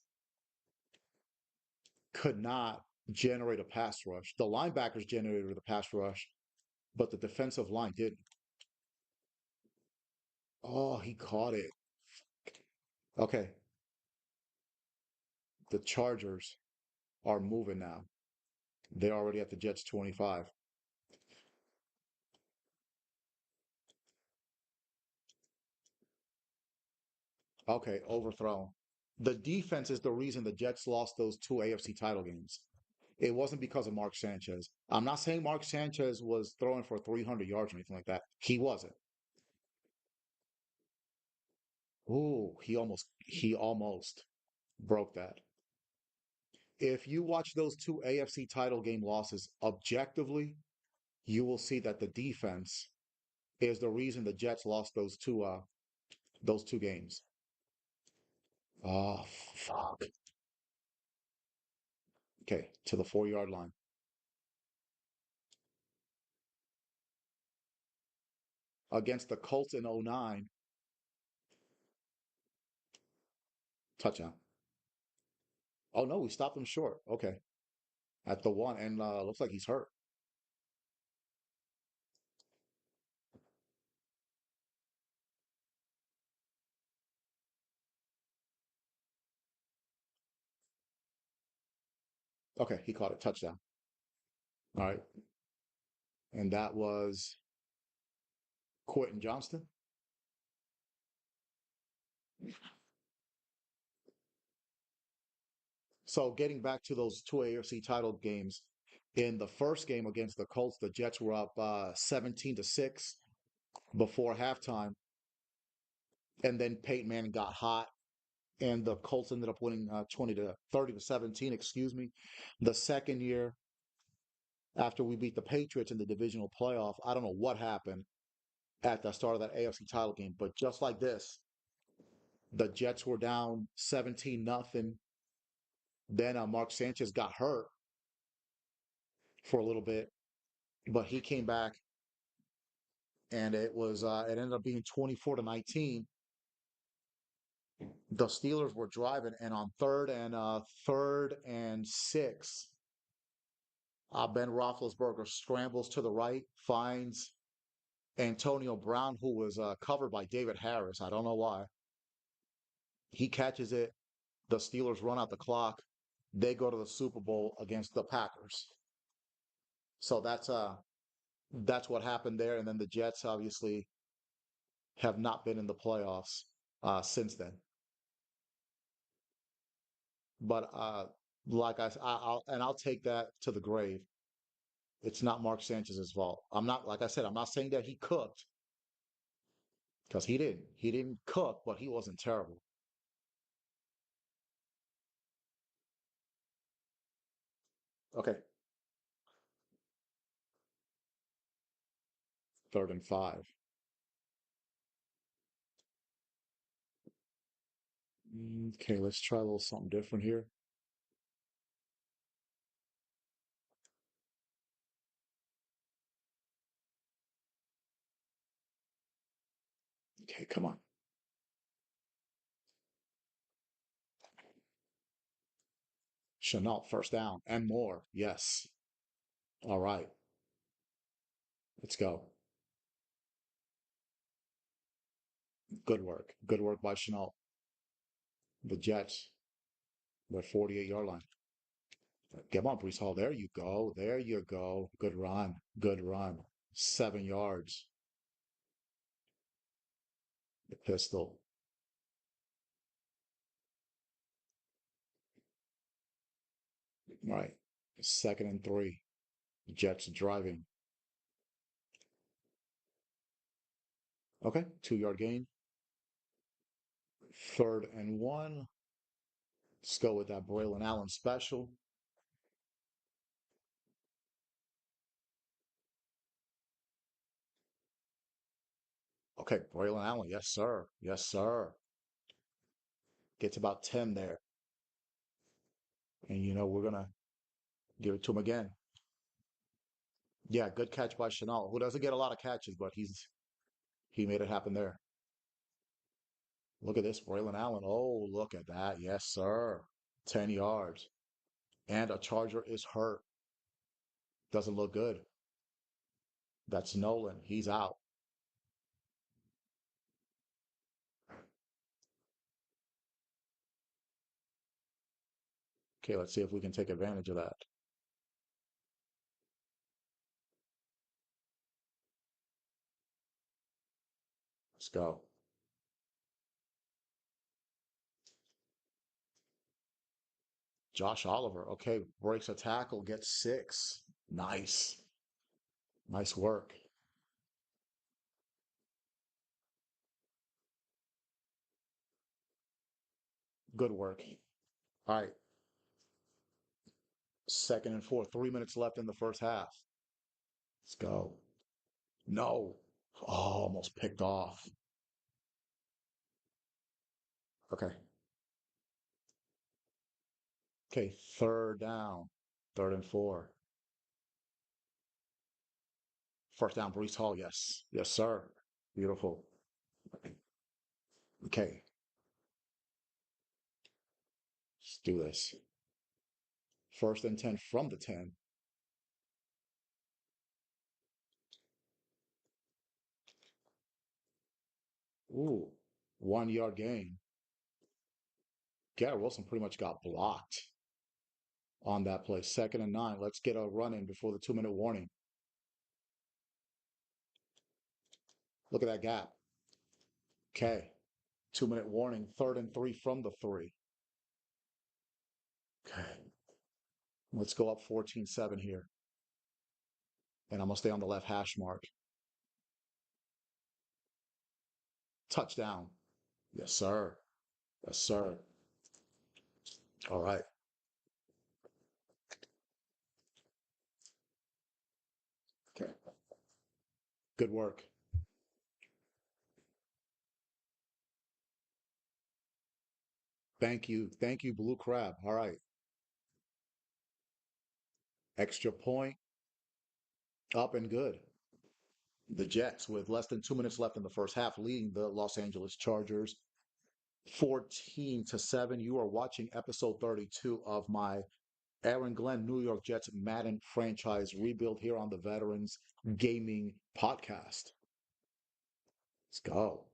could not generate a pass rush. The linebackers generated the pass rush, but the defensive line didn't. Oh, he caught it. Okay, the Chargers are moving now. They're already at the Jets 25. Okay, overthrown. The defense is the reason the Jets lost those two AFC title games. It wasn't because of Mark Sanchez. I'm not saying Mark Sanchez was throwing for 300 yards or anything like that. He wasn't. Ooh, he almost broke that. If you watch those two AFC title game losses objectively, you will see that the defense is the reason the Jets lost those two games. Oh, fuck. Okay, to the 4-yard line. Against the Colts in '09, touchdown. Oh no, we stopped him short. Okay. At the one, and looks like he's hurt. Okay, he caught it. Touchdown. All right. And that was Quentin Johnston. So getting back to those two AFC title games, in the first game against the Colts, the Jets were up 17-6 before halftime, and then Peyton Manning got hot, and the Colts ended up winning 20 to 30 to 17. Excuse me. The second year after we beat the Patriots in the divisional playoff, I don't know what happened at the start of that AFC title game, but just like this, the Jets were down 17-0. Then Mark Sanchez got hurt for a little bit, but he came back and it ended up being 24-19. The Steelers were driving, and on third and 6, Ben Roethlisberger scrambles to the right, finds Antonio Brown, who was covered by David Harris. I don't know why. He catches it. The Steelers run out the clock. They go to the Super Bowl against the Packers. So that's what happened there. And then the Jets obviously have not been in the playoffs since then. But like I'll take that to the grave. It's not Mark Sanchez's fault. I'm not like I said. I'm not saying that he cooked because he didn't. He didn't cook, but he wasn't terrible. Okay. 3rd and 5. Okay, let's try a little something different here. Okay, come on. Chenault, first down and more. Yes. All right. Let's go. Good work. Good work by Chenault. The Jets, their 48-yard line. Come on, Brees Hall. There you go. There you go. Good run. Good run. 7 yards. The pistol. Right. 2nd and 3. Jets driving. Okay. 2-yard gain. 3rd and 1. Let's go with that Braylon Allen special. Okay. Braylon Allen. Yes, sir. Yes, sir. Gets about 10 there. And we're going to give it to him again. Yeah, good catch by Chanel, who doesn't get a lot of catches, but he made it happen there. Look at this, Braylon Allen. Oh, look at that. Yes, sir. 10 yards. And a Charger is hurt. Doesn't look good. That's Nolan. He's out. Okay, let's see if we can take advantage of that. Let's go. Josh Oliver. Okay, breaks a tackle, gets 6. Nice. Nice work. Good work. All right, 2nd and 4. 3 minutes left in the first half. Let's go. No. Oh, almost picked off. Okay. Okay, 3rd down. 3rd and 4. First down, Brees Hall. Yes. Yes, sir. Beautiful. Okay, let's do this. 1st and 10 from the 10. Ooh, 1 yard gain. Garrett Wilson pretty much got blocked on that play. 2nd and 9. Let's get a run in before the 2-minute warning. Look at that gap. Okay, 2-minute warning. 3rd and 3 from the 3. Okay, let's go up 14-7 here. And I'm going to stay on the left hash mark. Touchdown. Yes, sir. Yes, sir. All right. Okay. Good work. Thank you. Thank you, Blue Crab. All right. Extra point. Up and good. The Jets, with less than 2 minutes left in the first half, leading the Los Angeles Chargers 14-7. You are watching episode 32 of my Aaron Glenn New York Jets Madden franchise rebuild here on the Veterans Gaming Podcast. Let's go.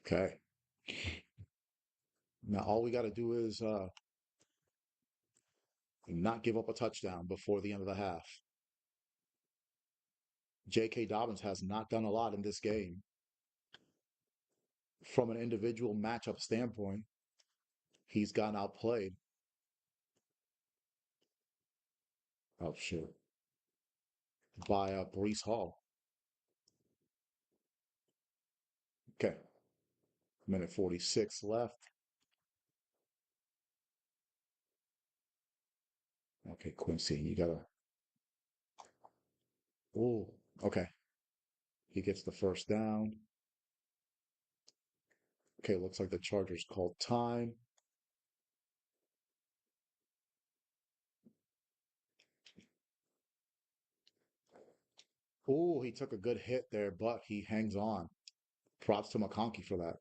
Okay. Now all we got to do is not give up a touchdown before the end of the half. J.K. Dobbins has not done a lot in this game. From an individual matchup standpoint, he's gotten outplayed. Oh, shit. By Brees Hall. Okay. Minute 46 left. Okay, Quincy, you gotta. Oh, okay. He gets the first down. Okay, looks like the Chargers called time. Oh, he took a good hit there, but he hangs on. Props to McConkey for that.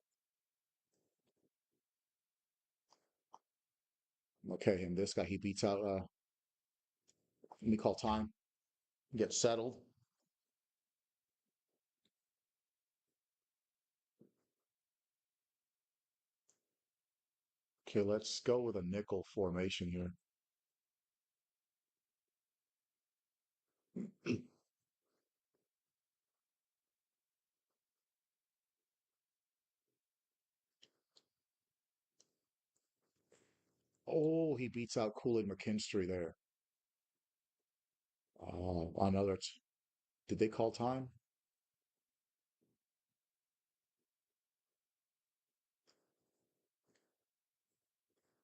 Okay, and this guy, he beats out, let me call time, get settled. Okay, let's go with a nickel formation here. Oh, he beats out Cooley McKinstry there. Another. Did they call time?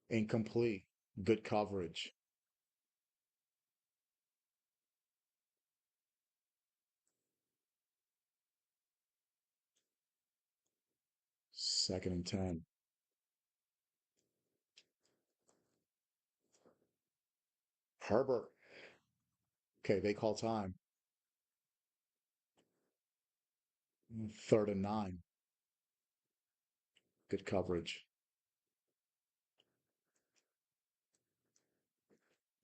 Incomplete. Good coverage. Second and 10. Herbert. Okay, they call time. Third and 9. Good coverage.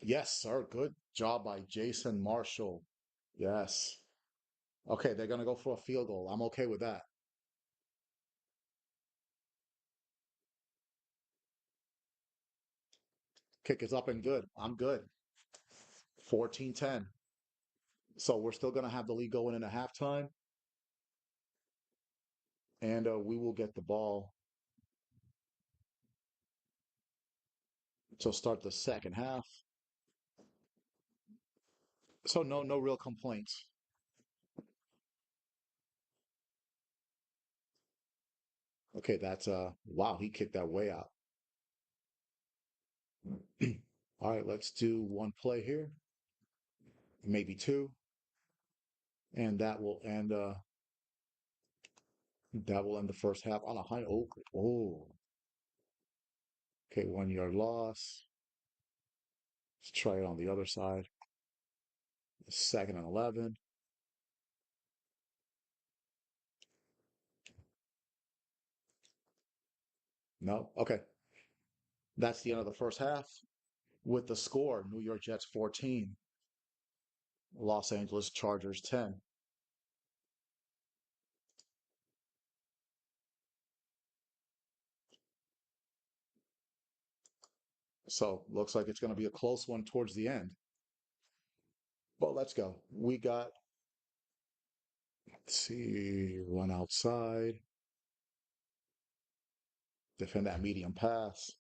Yes, sir. Good job by Jason Marshall. Yes. Okay, they're going to go for a field goal. I'm okay with that. Kick is up and good. I'm good. 14-10. So we're still going to have the lead going into halftime, and we will get the ball to start the second half. So no real complaints. Okay, that's wow, he kicked that way out. All right, let's do one play here, maybe two, and that will end the first half on a high. Oh, oh. Okay, 1 yard loss. Let's try it on the other side. Second and 11. No. Okay. That's the end of the first half with the score New York Jets 14, Los Angeles Chargers 10. So looks like it's going to be a close one towards the end. Well, let's go. We got, let's see, run outside, defend that medium pass.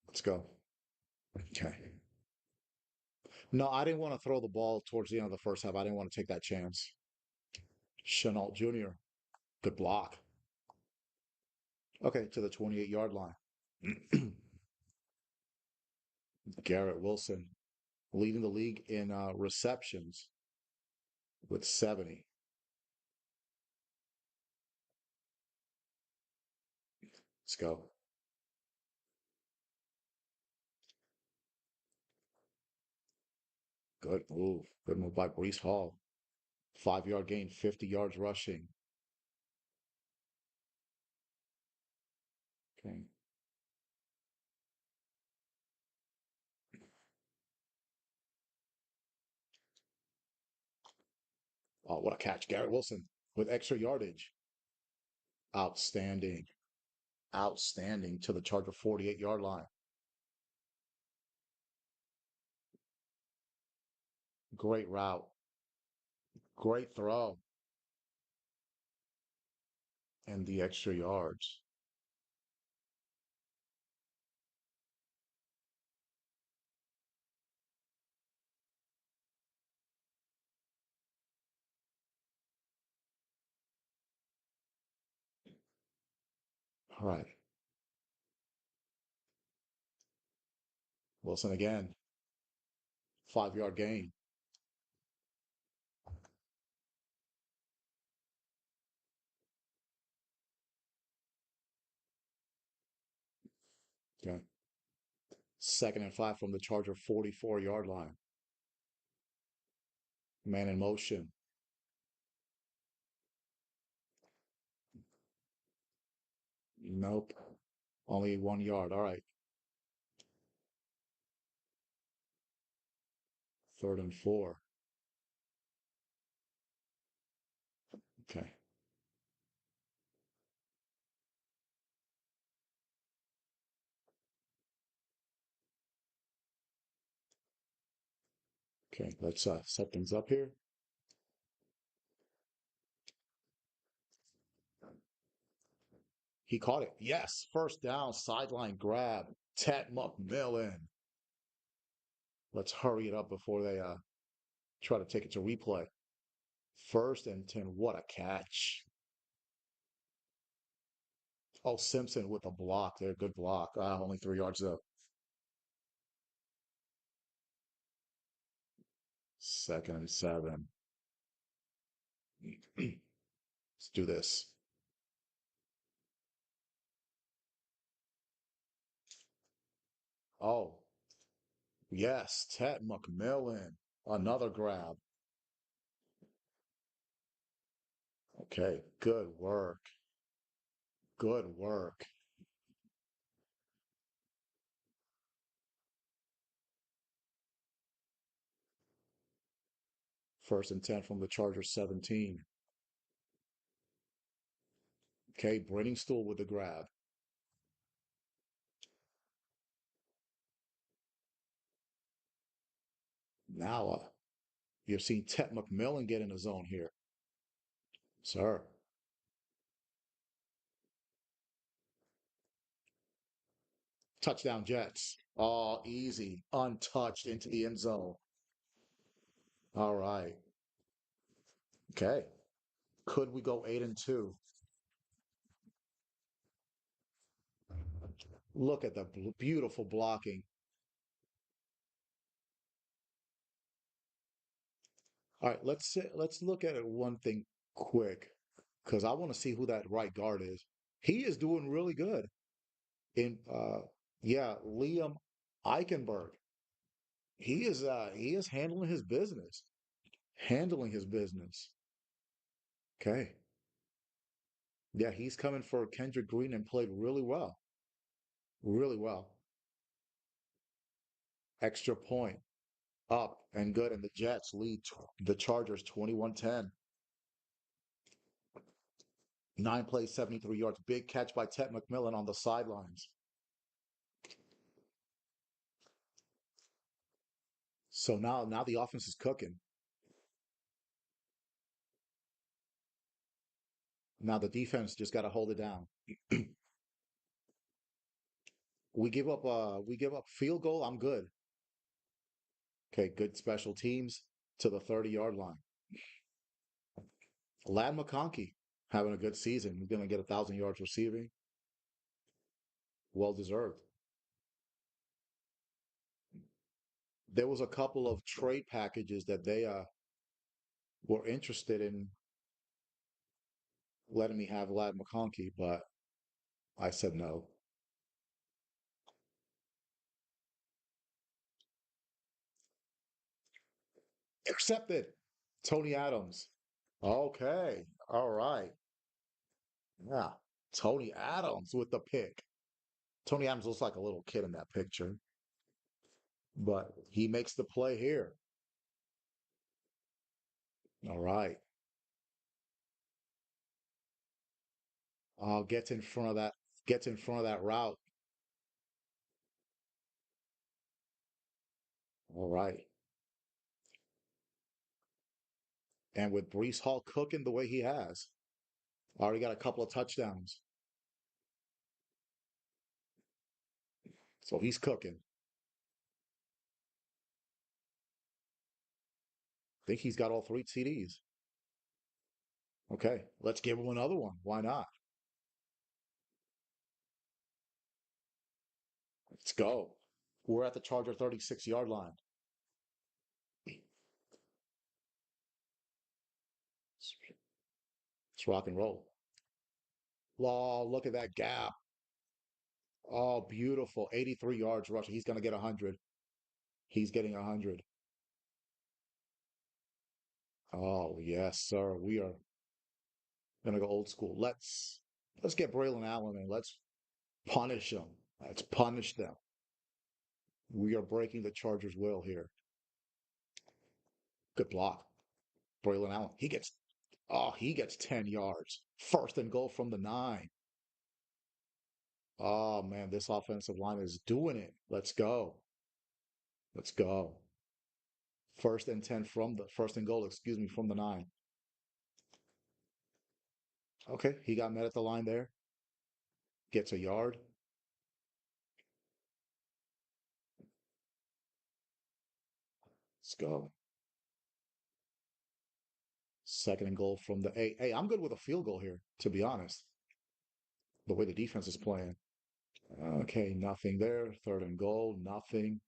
Let's go. Okay. No, I didn't want to throw the ball towards the end of the first half. I didn't want to take that chance. Chenault Jr., good block. Okay, to the 28-yard line. Garrett Wilson leading the league in receptions with 70. Let's go. Good move. Good move by Brees Hall. 5 yard gain, 50 yards rushing. Okay. Oh, what a catch. Garrett Wilson with extra yardage. Outstanding. Outstanding to the Charger 48-yard line. Great route. Great throw. And the extra yards. All right. Wilson again. 5 yard gain. Okay. 2nd and 5 from the Charger 44-yard line. Man in motion. Nope. Only 1 yard. All right. 3rd and 4. Okay. Okay. Let's set things up here. He caught it. Yes. First down. Sideline grab. Ted McMillan. Let's hurry it up before they try to take it to replay. 1st and 10. What a catch. Oh, Simpson with a block there. Good block. Only 3 yards up. 2nd and 7. Let's do this. Oh, yes. Ted McMillan. Another grab. Okay. Good work. Good work. 1st and 10 from the Chargers 17. Okay. Stool with the grab. Now you've seen Ted McMillan get in the zone here. Sir. Touchdown Jets. Oh, easy. Untouched into the end zone. All right. Okay. Could we go 8-2? Look at the beautiful blocking. All right, let's look at it one thing quick because I want to see who that right guard is. He is doing really good. In yeah, Liam Eichenberg. He is handling his business. Handling his business. Okay. Yeah, he's coming for Kendrick Green and played really well. Really well. Extra point. Up and good, and the Jets lead the Chargers 21-10. 9 plays, 73 yards. Big catch by Ted McMillan on the sidelines. So now the offense is cooking. Now the defense just got to hold it down. We give up field goal. I'm good. Okay, good special teams to the 30-yard line. Lad McConkey having a good season. He's going to get 1,000 yards receiving. Well deserved. There was a couple of trade packages that they were interested in letting me have Lad McConkey, but I said no. Accepted. Tony Adams. Okay. All right. Yeah. Tony Adams with the pick. Tony Adams looks like a little kid in that picture, but he makes the play here. All right. Gets in front of that. Gets in front of that route. All right. And with Brees Hall cooking the way he has, already got a couple of touchdowns. So he's cooking. I think he's got all 3 TDs. Okay. Let's give him another one. Why not? Let's go. We're at the Charger 36-yard line. Let's rock and roll. Oh, look at that gap. Oh, beautiful. 83 yards rushing. He's going to get 100. He's getting 100. Oh, yes, sir. We are going to go old school. Let's get Braylon Allen and let's punish them. Let's punish them. We are breaking the Chargers' will here. Good block. Braylon Allen. He gets 10 yards. First and goal from the 9. Oh man, this offensive line is doing it. Let's go. Let's go. First and goal, excuse me, from the 9. Okay, he got met at the line there. Gets a yard. Let's go. Second and goal from the 8. Hey, I'm good with a field goal here, to be honest. The way the defense is playing. Okay, nothing there. Third and goal, nothing.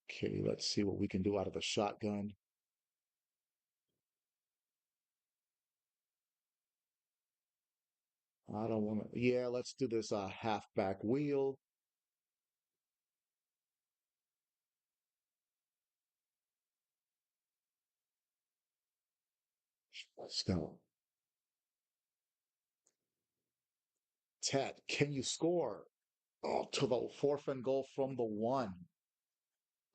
Okay, let's see what we can do out of the shotgun. I don't want to. Yeah, let's do this halfback wheel. Let's go. Ted, can you score? Oh, to the fourth and goal from the 1.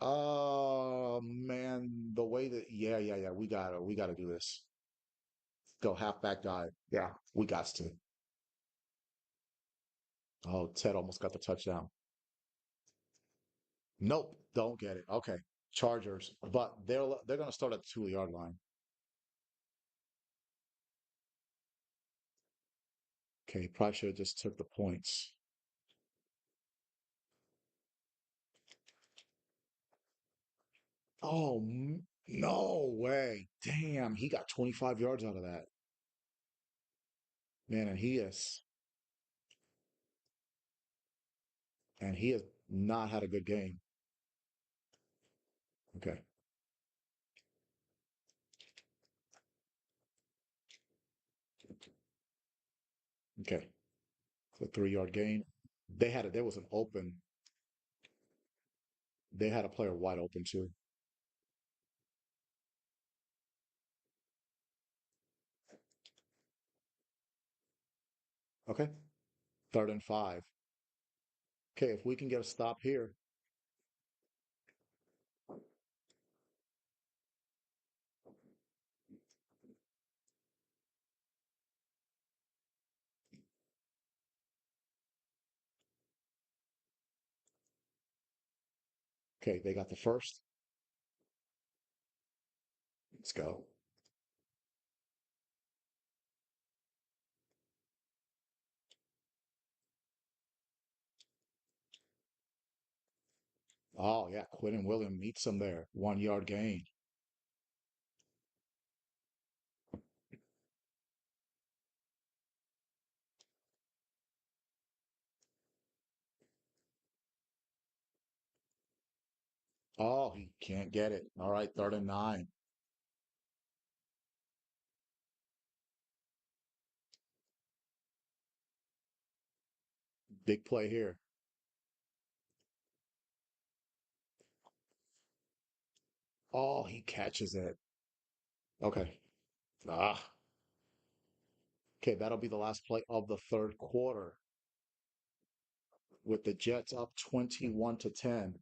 Oh man, the way that yeah. We gotta do this. Go halfback dive. Yeah, we got to. Oh, Ted almost got the touchdown. Nope, don't get it. Okay, Chargers, but they're gonna start at the 2-yard line. Okay, probably should have just took the points. Oh, no way. Damn, he got 25 yards out of that. Man, and he has not had a good game. Okay. Okay. So 3-yard gain. There was an open. They had a player wide open too. Okay. Third and 5. Okay, if we can get a stop here. Okay, they got the first. Let's go. Oh yeah, Quinn Williams meets him there. 1-yard gain. Oh, he can't get it. All right, third and 9. Big play here. Oh, he catches it. Okay. Ah. Okay, that'll be the last play of the third quarter with the Jets up 21 to 10.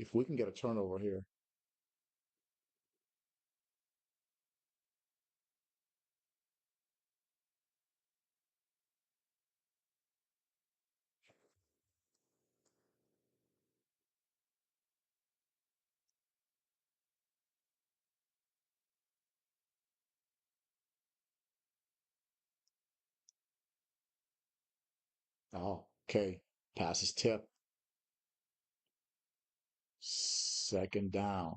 If we can get a turnover here. Oh, okay. Passes tip. Second down.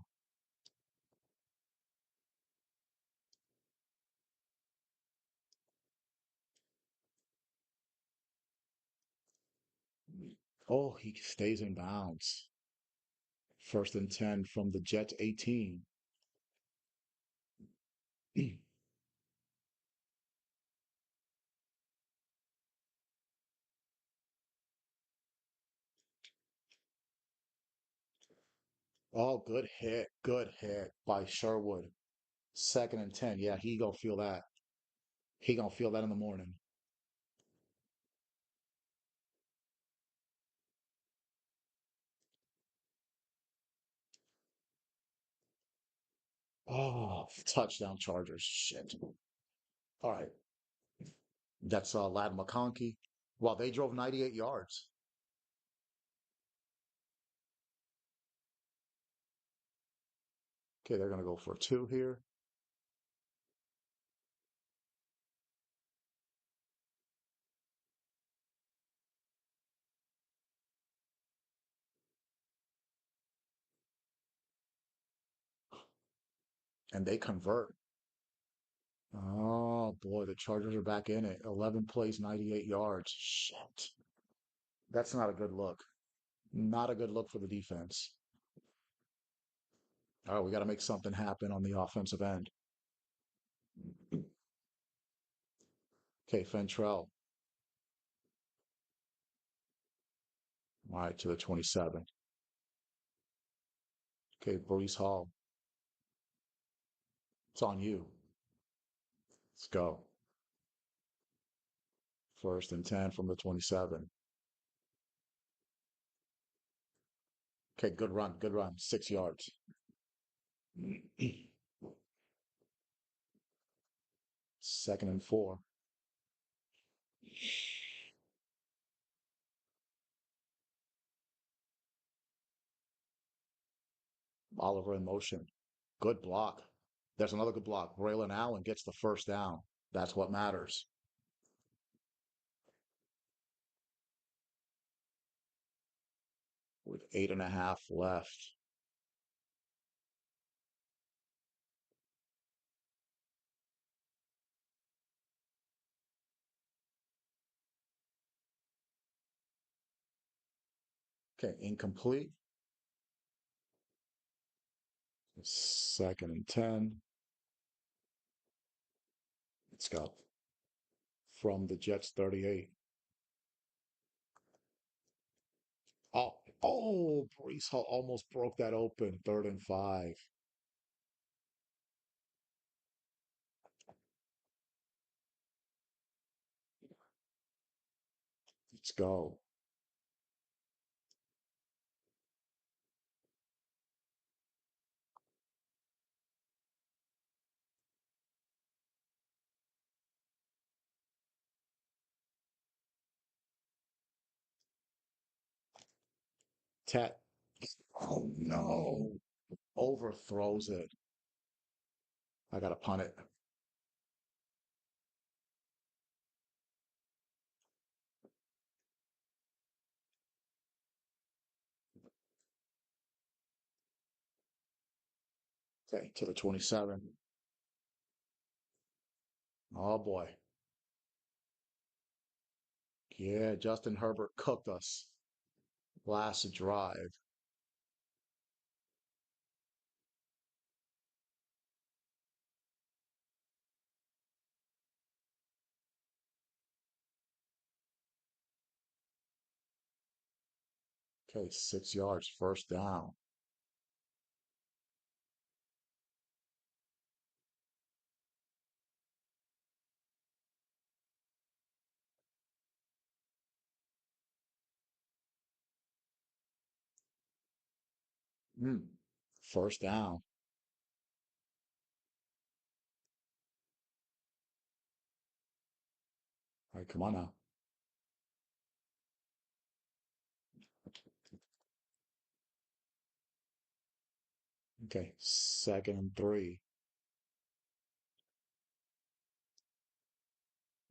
Oh, he stays in bounds. First and 10 from the Jets 18. Oh, good hit. Good hit by Sherwood. Second and 10. Yeah, he gonna feel that. He gonna feel that in the morning. Oh, touchdown Chargers. Shit. All right. That's Lad McConkey. Well, they drove 98 yards. Okay, they're gonna go for two here. And they convert. Oh boy, the Chargers are back in it. 11 plays, 98 yards. Shit. That's not a good look. Not a good look for the defense. All right, we got to make something happen on the offensive end. Okay, Fentrell. All right, to the 27. Okay, Brees Hall. It's on you. Let's go. First and 10 from the 27. Okay, good run, good run. 6 yards. Second and 4. Oliver in motion. Good block. There's another good block. Braylon Allen gets the first down. That's what matters. With 8.5 left. Okay, incomplete. Second and 10. Let's go. From the Jets 38. Oh, Brees Hall almost broke that open. Third and 5. Let's go. Tat. Oh no. Overthrows it. I gotta punt it. Okay, to the 27. Oh boy. Yeah, Justin Herbert cooked us last drive. Okay, 6 yards, first down. Mm, first down. All right, come on now. Okay, second and 3.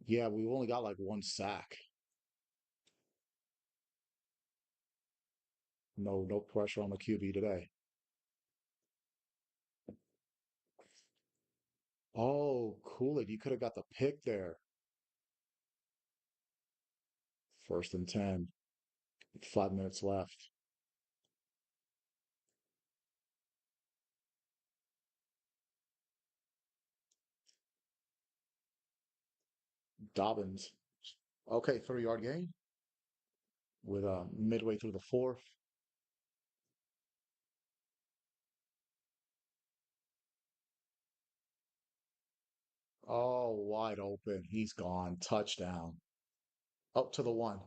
Yeah, we only got like one sack. No pressure on the QB today. Oh, cool it. You could have got the pick there. First and 10. 5 minutes left. Dobbins. Okay, 3 yard gain with midway through the fourth. Oh, wide open. He's gone. Touchdown. Up to the one.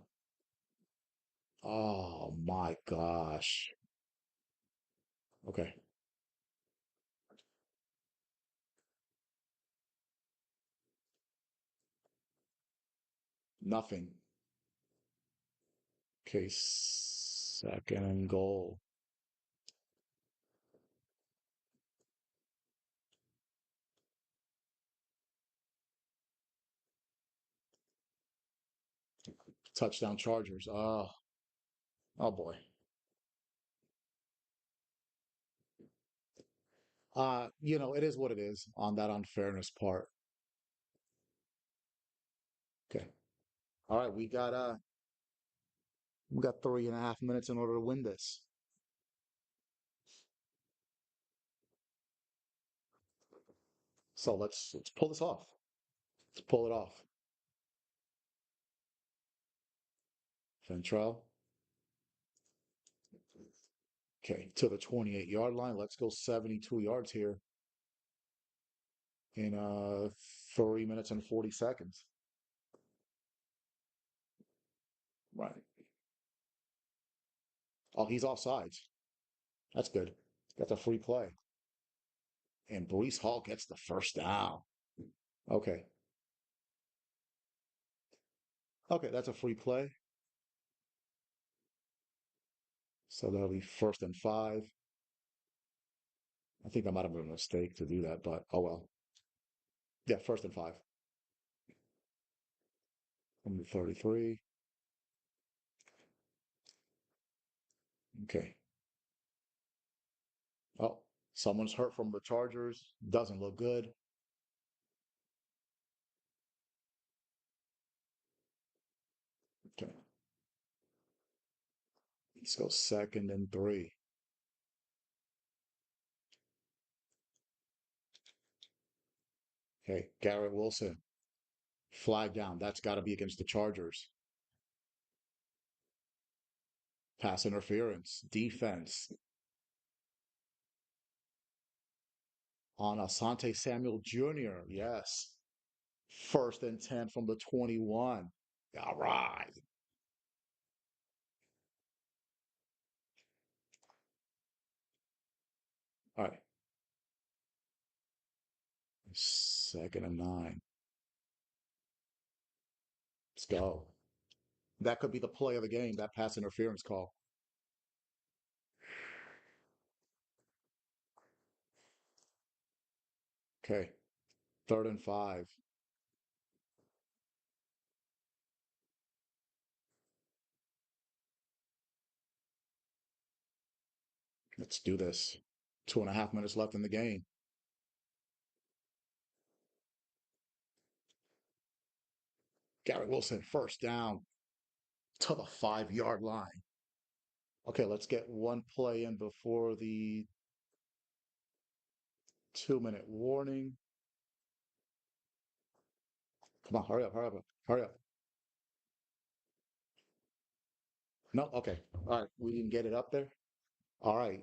Oh my gosh. Okay. Nothing. Okay, second and goal. Touchdown Chargers. Oh boy. It is what it is on that unfairness part. Okay. All right, we got 3.5 minutes in order to win this. So let's pull this off. Let's pull it off. Ventrell. Okay, to the 28-yard line. Let's go 72 yards here in 3 minutes and 40 seconds. Right. Oh, he's offsides. That's good. That's a free play. And Brees Hall gets the first down. Okay. Okay, that's a free play. So that'll be 1st and 5. I think that might have been a mistake to do that, but oh well. Yeah, 1st and 5. Number 33. Okay. Oh, someone's hurt from the Chargers. Doesn't look good. Okay. Let's go 2nd and 3. Okay. Garrett Wilson. Flag down. That's got to be against the Chargers. Pass interference. Defense on Asante Samuel Jr. Yes. 1st and 10 from the 21. All right. All right. 2nd and 9. Let's go. That could be the play of the game, that pass interference call. Okay. 3rd and 5. Let's do this. 2.5 minutes left in the game. Garrett Wilson, first down to the 5 yard line. Okay, let's get one play in before the 2 minute warning. Come on, hurry up, hurry up, hurry up. No, okay. All right, we didn't get it up there. All right.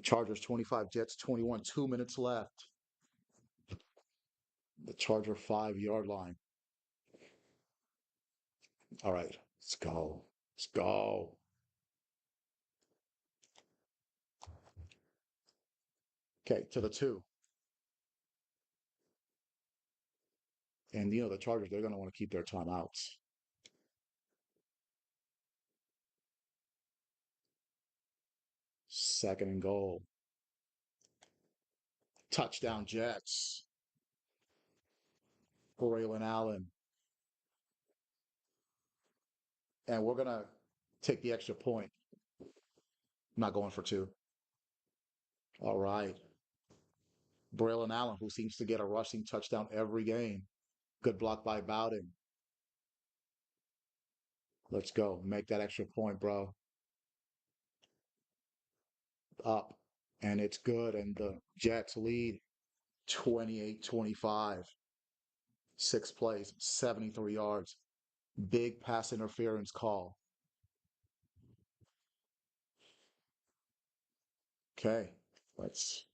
Chargers 25, Jets 21, 2 minutes left. The Charger 5 yard line. All right, let's go. Let's go. Okay, to the 2. And the Chargers, they're going to want to keep their timeouts. Second and goal. Touchdown Jets. Braylon Allen. And we're going to take the extra point. I'm not going for two. All right. Braylon Allen, who seems to get a rushing touchdown every game. Good block by Bowden. Let's go. Make that extra point, bro. Up. And it's good. And the Jets lead 28-25. Six plays, 73 yards. Big pass interference call. Okay. Let's.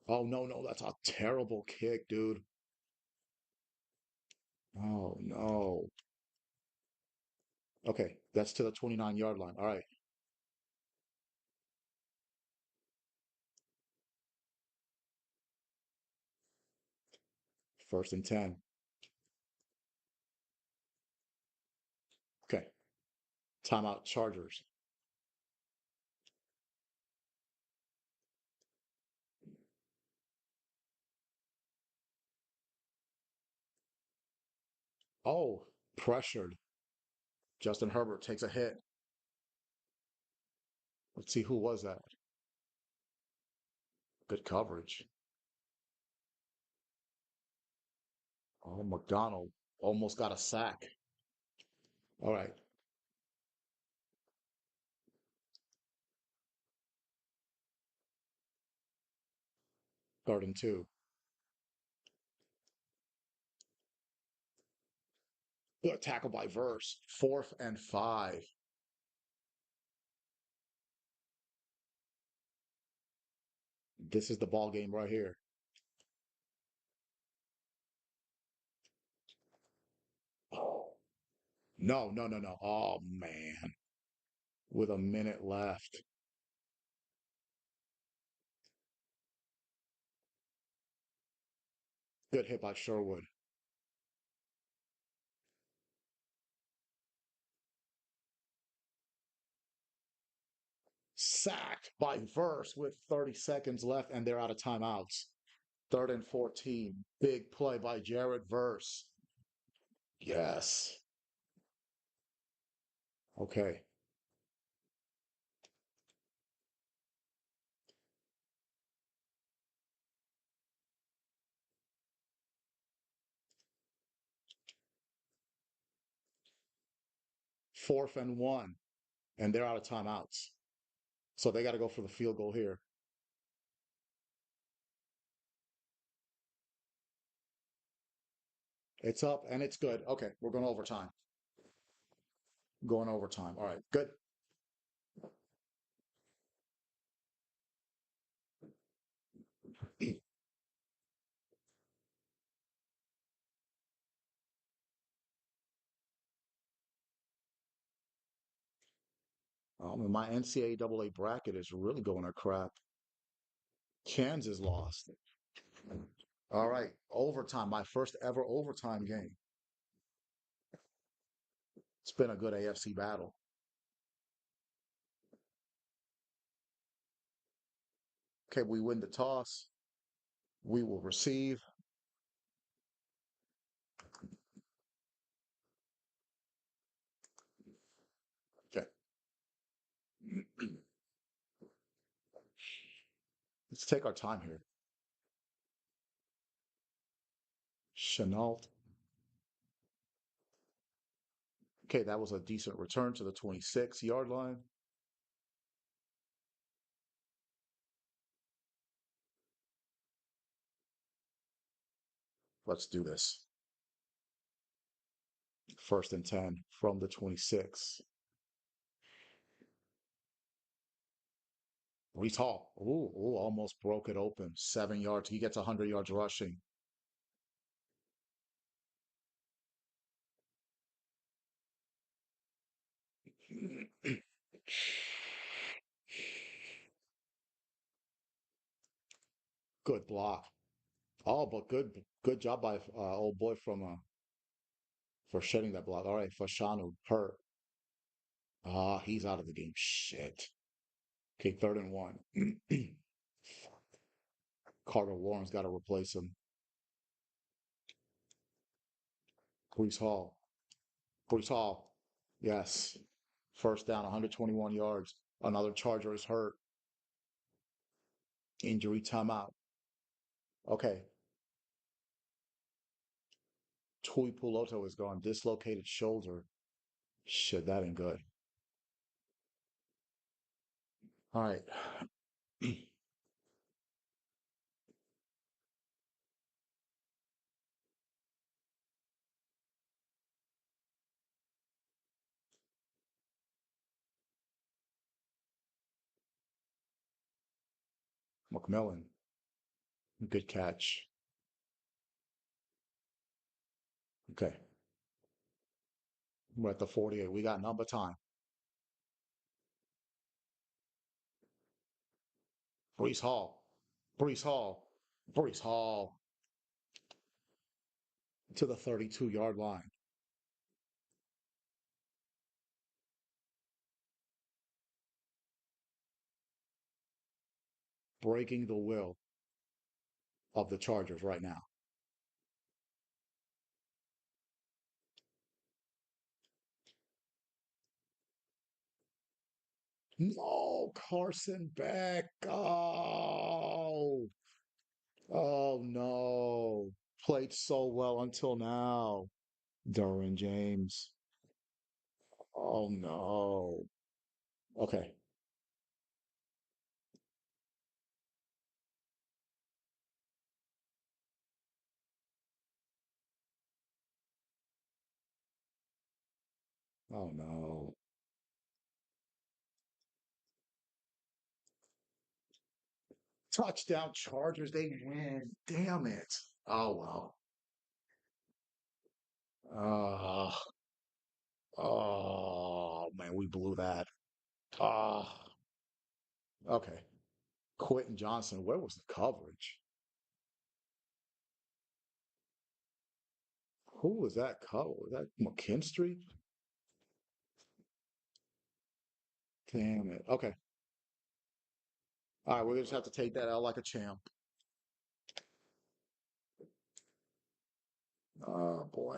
Oh, no, no. That's a terrible kick, dude. Oh, no. Okay. That's to the 29-yard line. All right. First and 10. Okay. Timeout, Chargers. Oh, pressured. Justin Herbert takes a hit. Let's see who was that. Good coverage. Oh, McDonald almost got a sack. All right. Third and two. Good tackle by Verse. Fourth and five. This is the ball game right here. Oh, no, no, no, no. Oh, man. With a minute left. Good hit by Sherwood. Sacked by Verse with 30 seconds left, and they're out of timeouts. Third and 14. Big play by Jared Verse. Yes. Okay. Fourth and one, and they're out of timeouts. So they got to go for the field goal here. It's up and it's good. Okay, we're going overtime. Going overtime. All right, good. My NCAA bracket is really going to crap. Kansas lost. All right, overtime. My first ever overtime game. It's been a good AFC battle. Okay, we win the toss. We will receive. Okay, let's take our time here. Chenault. Okay, that was a decent return to the 26-yard line. Let's do this. First and 10 from the 26. Brees Hall. Ooh, ooh, almost broke it open. 7 yards. He gets 100 yards rushing. Good block. Oh, but good job by old boy from for shedding that block. All right, Fashanu hurt. Ah, he's out of the game. Shit. Okay, third and one. Carter Warren's got to replace him. Brees Hall. Brees Hall. Yes. First down, 121 yards. Another Charger is hurt. Injury timeout. Okay. Tui Puloto is gone. Dislocated shoulder. Shit, that ain't good. All right. McMillan. Good catch. Okay. We're at the 48. We got number time. Brees Hall. Brees Hall. Brees Hall to the 32-yard line. Breaking the will of the Chargers right now. No, Carson Beck. Oh, oh no. Played so well until now. Derwin James. Oh no. Okay. Oh no. Touchdown Chargers. They win. Damn it. Oh well. Uh, oh man, we blew that. Okay. Quentin Johnson. Where was the coverage? Who was that cover? Was that McKinstry? Damn it. Okay. All right, we're gonna just have to take that out like a champ. Oh boy.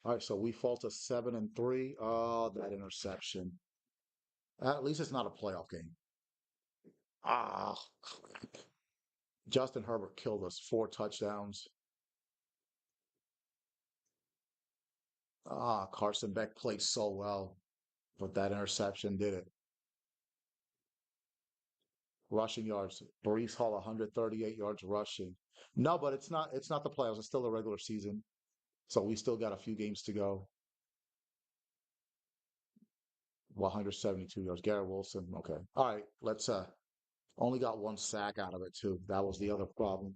All right, so we fall to 7-3. Oh, that interception. At least it's not a playoff game. Ah, crap. Justin Herbert killed us. 4 touchdowns. Ah, Carson Beck played so well, but that interception did it. Rushing yards. Brees Hall, 138 yards rushing. No, but it's not the playoffs. It's still the regular season. So we still got a few games to go. 172 yards. Garrett Wilson. Okay. All right. Let's only got one sack out of it too. That was the other problem.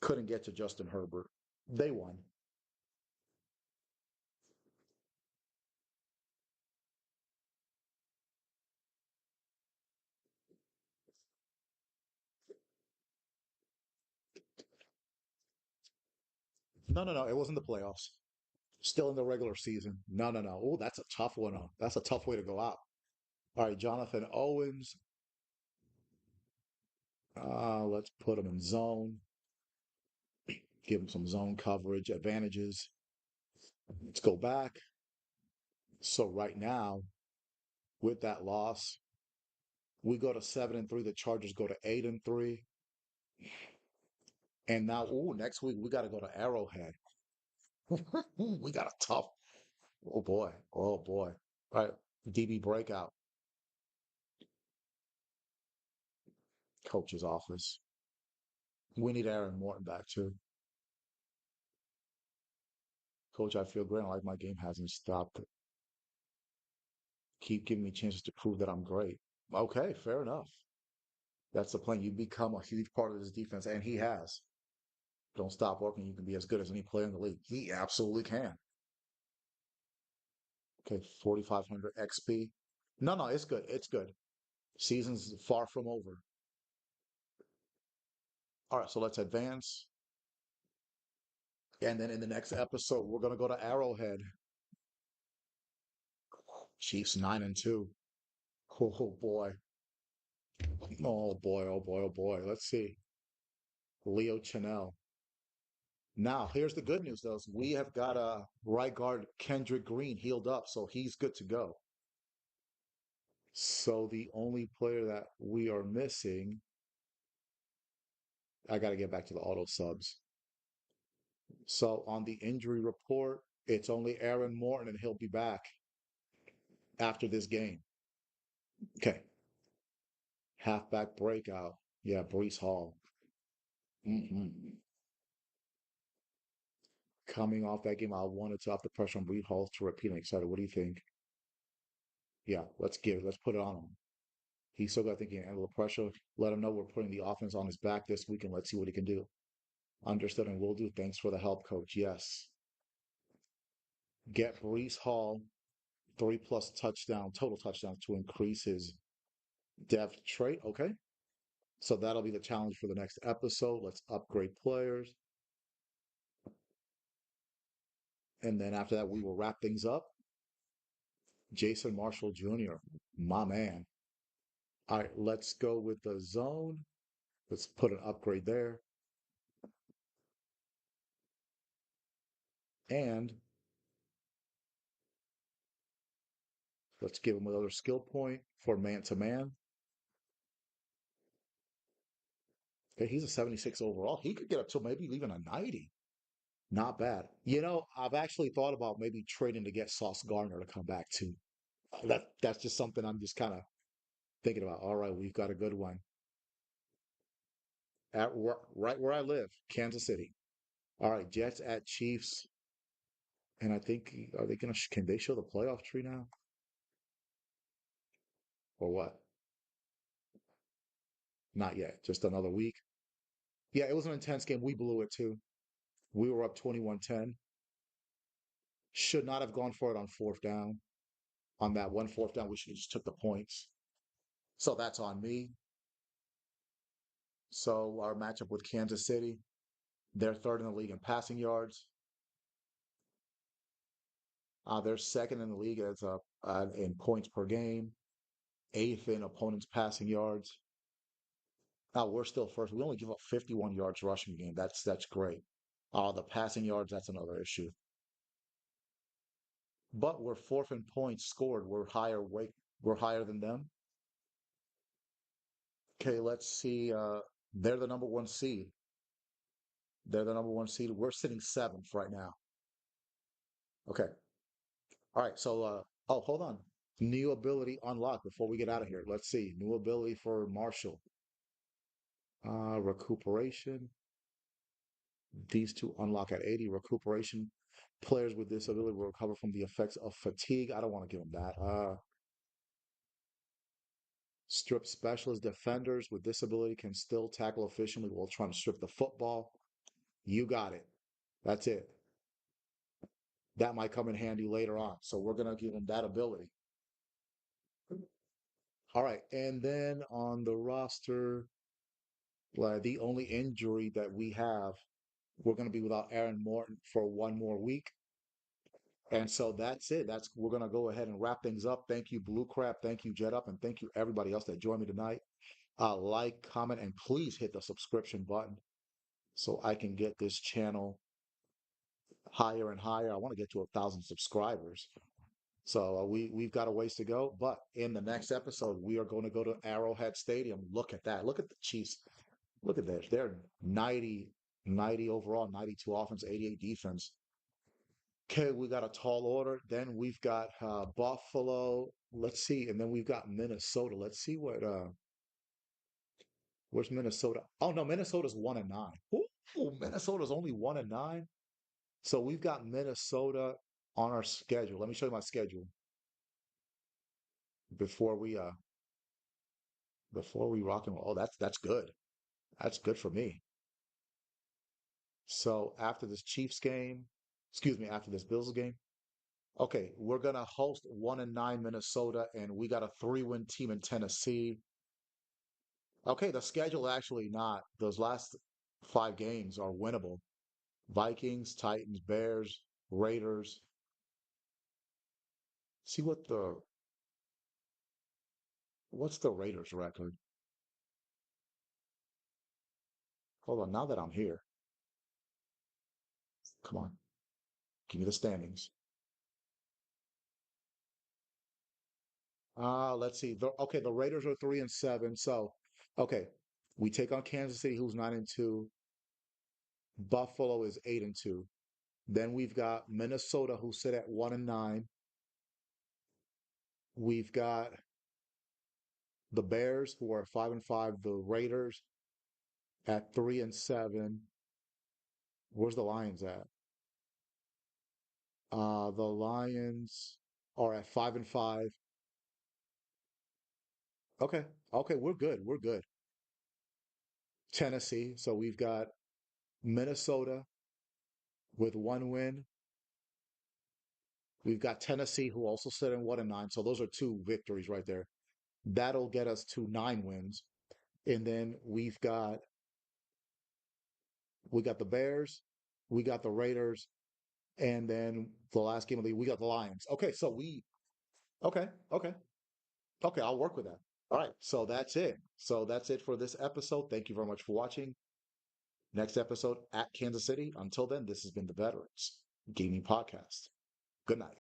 Couldn't get to Justin Herbert. They won. No, no, no. It wasn't the playoffs. Still in the regular season. No, no, no. Oh, that's a tough one. That's a tough way to go out. All right, Jonathan Owens. Let's put him in zone. Give him some zone coverage advantages. Let's go back. So right now, with that loss, we go to 7-3. The Chargers go to 8-3. And now, ooh, next week we got to go to Arrowhead. We got a tough. Oh boy. Oh boy. All right. DB breakout. Coach's office. We need Aaron Morton back too. Coach, I feel great. I like my game hasn't stopped. Keep giving me chances to prove that I'm great. Okay, fair enough. That's the plan. You become a huge part of this defense, and he has. Don't stop working. You can be as good as any player in the league. He absolutely can. Okay, 4,500 XP. No, no, it's good. It's good. Season's far from over. All right, so let's advance. And then in the next episode, we're gonna go to Arrowhead. Chiefs 9-2. Oh boy. Oh boy. Oh boy. Oh boy. Let's see. Leo Chanel. Now, here's the good news, though. Is we have got a right guard Kendrick Green healed up, so he's good to go. So the only player that we are missing, I got to get back to the auto subs. So on the injury report, it's only Aaron Morton, and he'll be back after this game. Okay. Halfback breakout. Yeah, Brees Hall. hmm Coming off that game, I wanted to up the pressure on Brees Hall to repeat and excited. What do you think? Yeah, let's put it on him. He's still got thinking and handle the pressure. Let him know we're putting the offense on his back this week and let's see what he can do. Understood and will do. Thanks for the help, coach. Yes. Get Brees Hall 3+ touchdown, total touchdowns to increase his depth trait. Okay. So that'll be the challenge for the next episode. Let's upgrade players. And then after that, we will wrap things up. Jason Marshall Jr., my man. All right, let's go with the zone. Let's put an upgrade there. And let's give him another skill point for man to man. Okay, he's a 76 overall. He could get up to maybe even a 90. Not bad. I've actually thought about maybe trading to get Sauce Gardner to come back too. That's just something I'm just kind of thinking about. All right, we've got a good one right where I live, Kansas City. All right, Jets at Chiefs, and I think are they gonna can they show the playoff tree now or what? Not yet. Just another week. Yeah, it was an intense game. We blew it too. We were up 21-10. Should not have gone for it on fourth down. On that one fourth down, we should have just took the points. So that's on me. So our matchup with Kansas City, they're third in the league in passing yards. They're second in the league as in points per game, eighth in opponents' passing yards. We're still first. We only give up 51 yards rushing game. That's great. The passing yards, that's another issue. But we're fourth in points scored. We're higher than them. Okay, let's see. They're the number one seed. They're the number one seed. We're sitting seventh right now. Okay. All right. So, hold on. New ability unlocked before we get out of here. Let's see. New ability for Marshall. Recuperation. These two unlock at 80. Recuperation. Players with this ability will recover from the effects of fatigue. I don't want to give them that. Strip specialist defenders with this ability can still tackle efficiently while trying to strip the football. You got it. That's it. That might come in handy later on. So we're going to give them that ability. All right. And then on the roster, the only injury that we have, we're going to be without Aaron Morton for one more week. And so that's it. We're going to go ahead and wrap things up. Thank you, Blue Crab. Thank you, Jet Up. And thank you, everybody else that joined me tonight. Like, comment, and please hit the subscription button so I can get this channel higher and higher. I want to get to 1,000 subscribers. So we've got a ways to go. But in the next episode, we are going to go to Arrowhead Stadium. Look at that. Look at the Chiefs. Look at this. They're 90 overall, 92 offense, 88 defense. Okay, we got a tall order. Then we've got Buffalo. Let's see. And then we've got Minnesota. Let's see where's Minnesota? Oh no, Minnesota's 1-9. Ooh, Minnesota's only 1-9. So we've got Minnesota on our schedule. Let me show you my schedule before we rock and roll. Oh, that's good. That's good for me. So after this Chiefs game, excuse me, after this Bills game, okay, we're gonna host 1-9 Minnesota, and we got a 3-win team in Tennessee. Okay, the schedule actually not. Those last 5 games are winnable. Vikings, Titans, Bears, Raiders. See what's the Raiders record? Hold on, now that I'm here, come on, give me the standings. Let's see. Okay, the Raiders are 3-7. So, okay, we take on Kansas City, who's 9-2. Buffalo is 8-2. Then we've got Minnesota, who sit at 1-9. We've got the Bears, who are 5-5. The Raiders at 3-7. Where's the Lions at? The Lions are at 5-5. Okay, okay, we're good. We're good. Tennessee. So we've got Minnesota with 1 win. We've got Tennessee, who also sit in 1-9. So those are two victories right there. That'll get us to 9 wins. And then we got the Bears, we got the Raiders, and then the last game of the week, we got the Lions. Okay, so okay, okay, okay, I'll work with that. All right, so that's it. So that's it for this episode. Thank you very much for watching. Next episode at Kansas City. Until then, this has been the Veterans Gaming Podcast. Good night.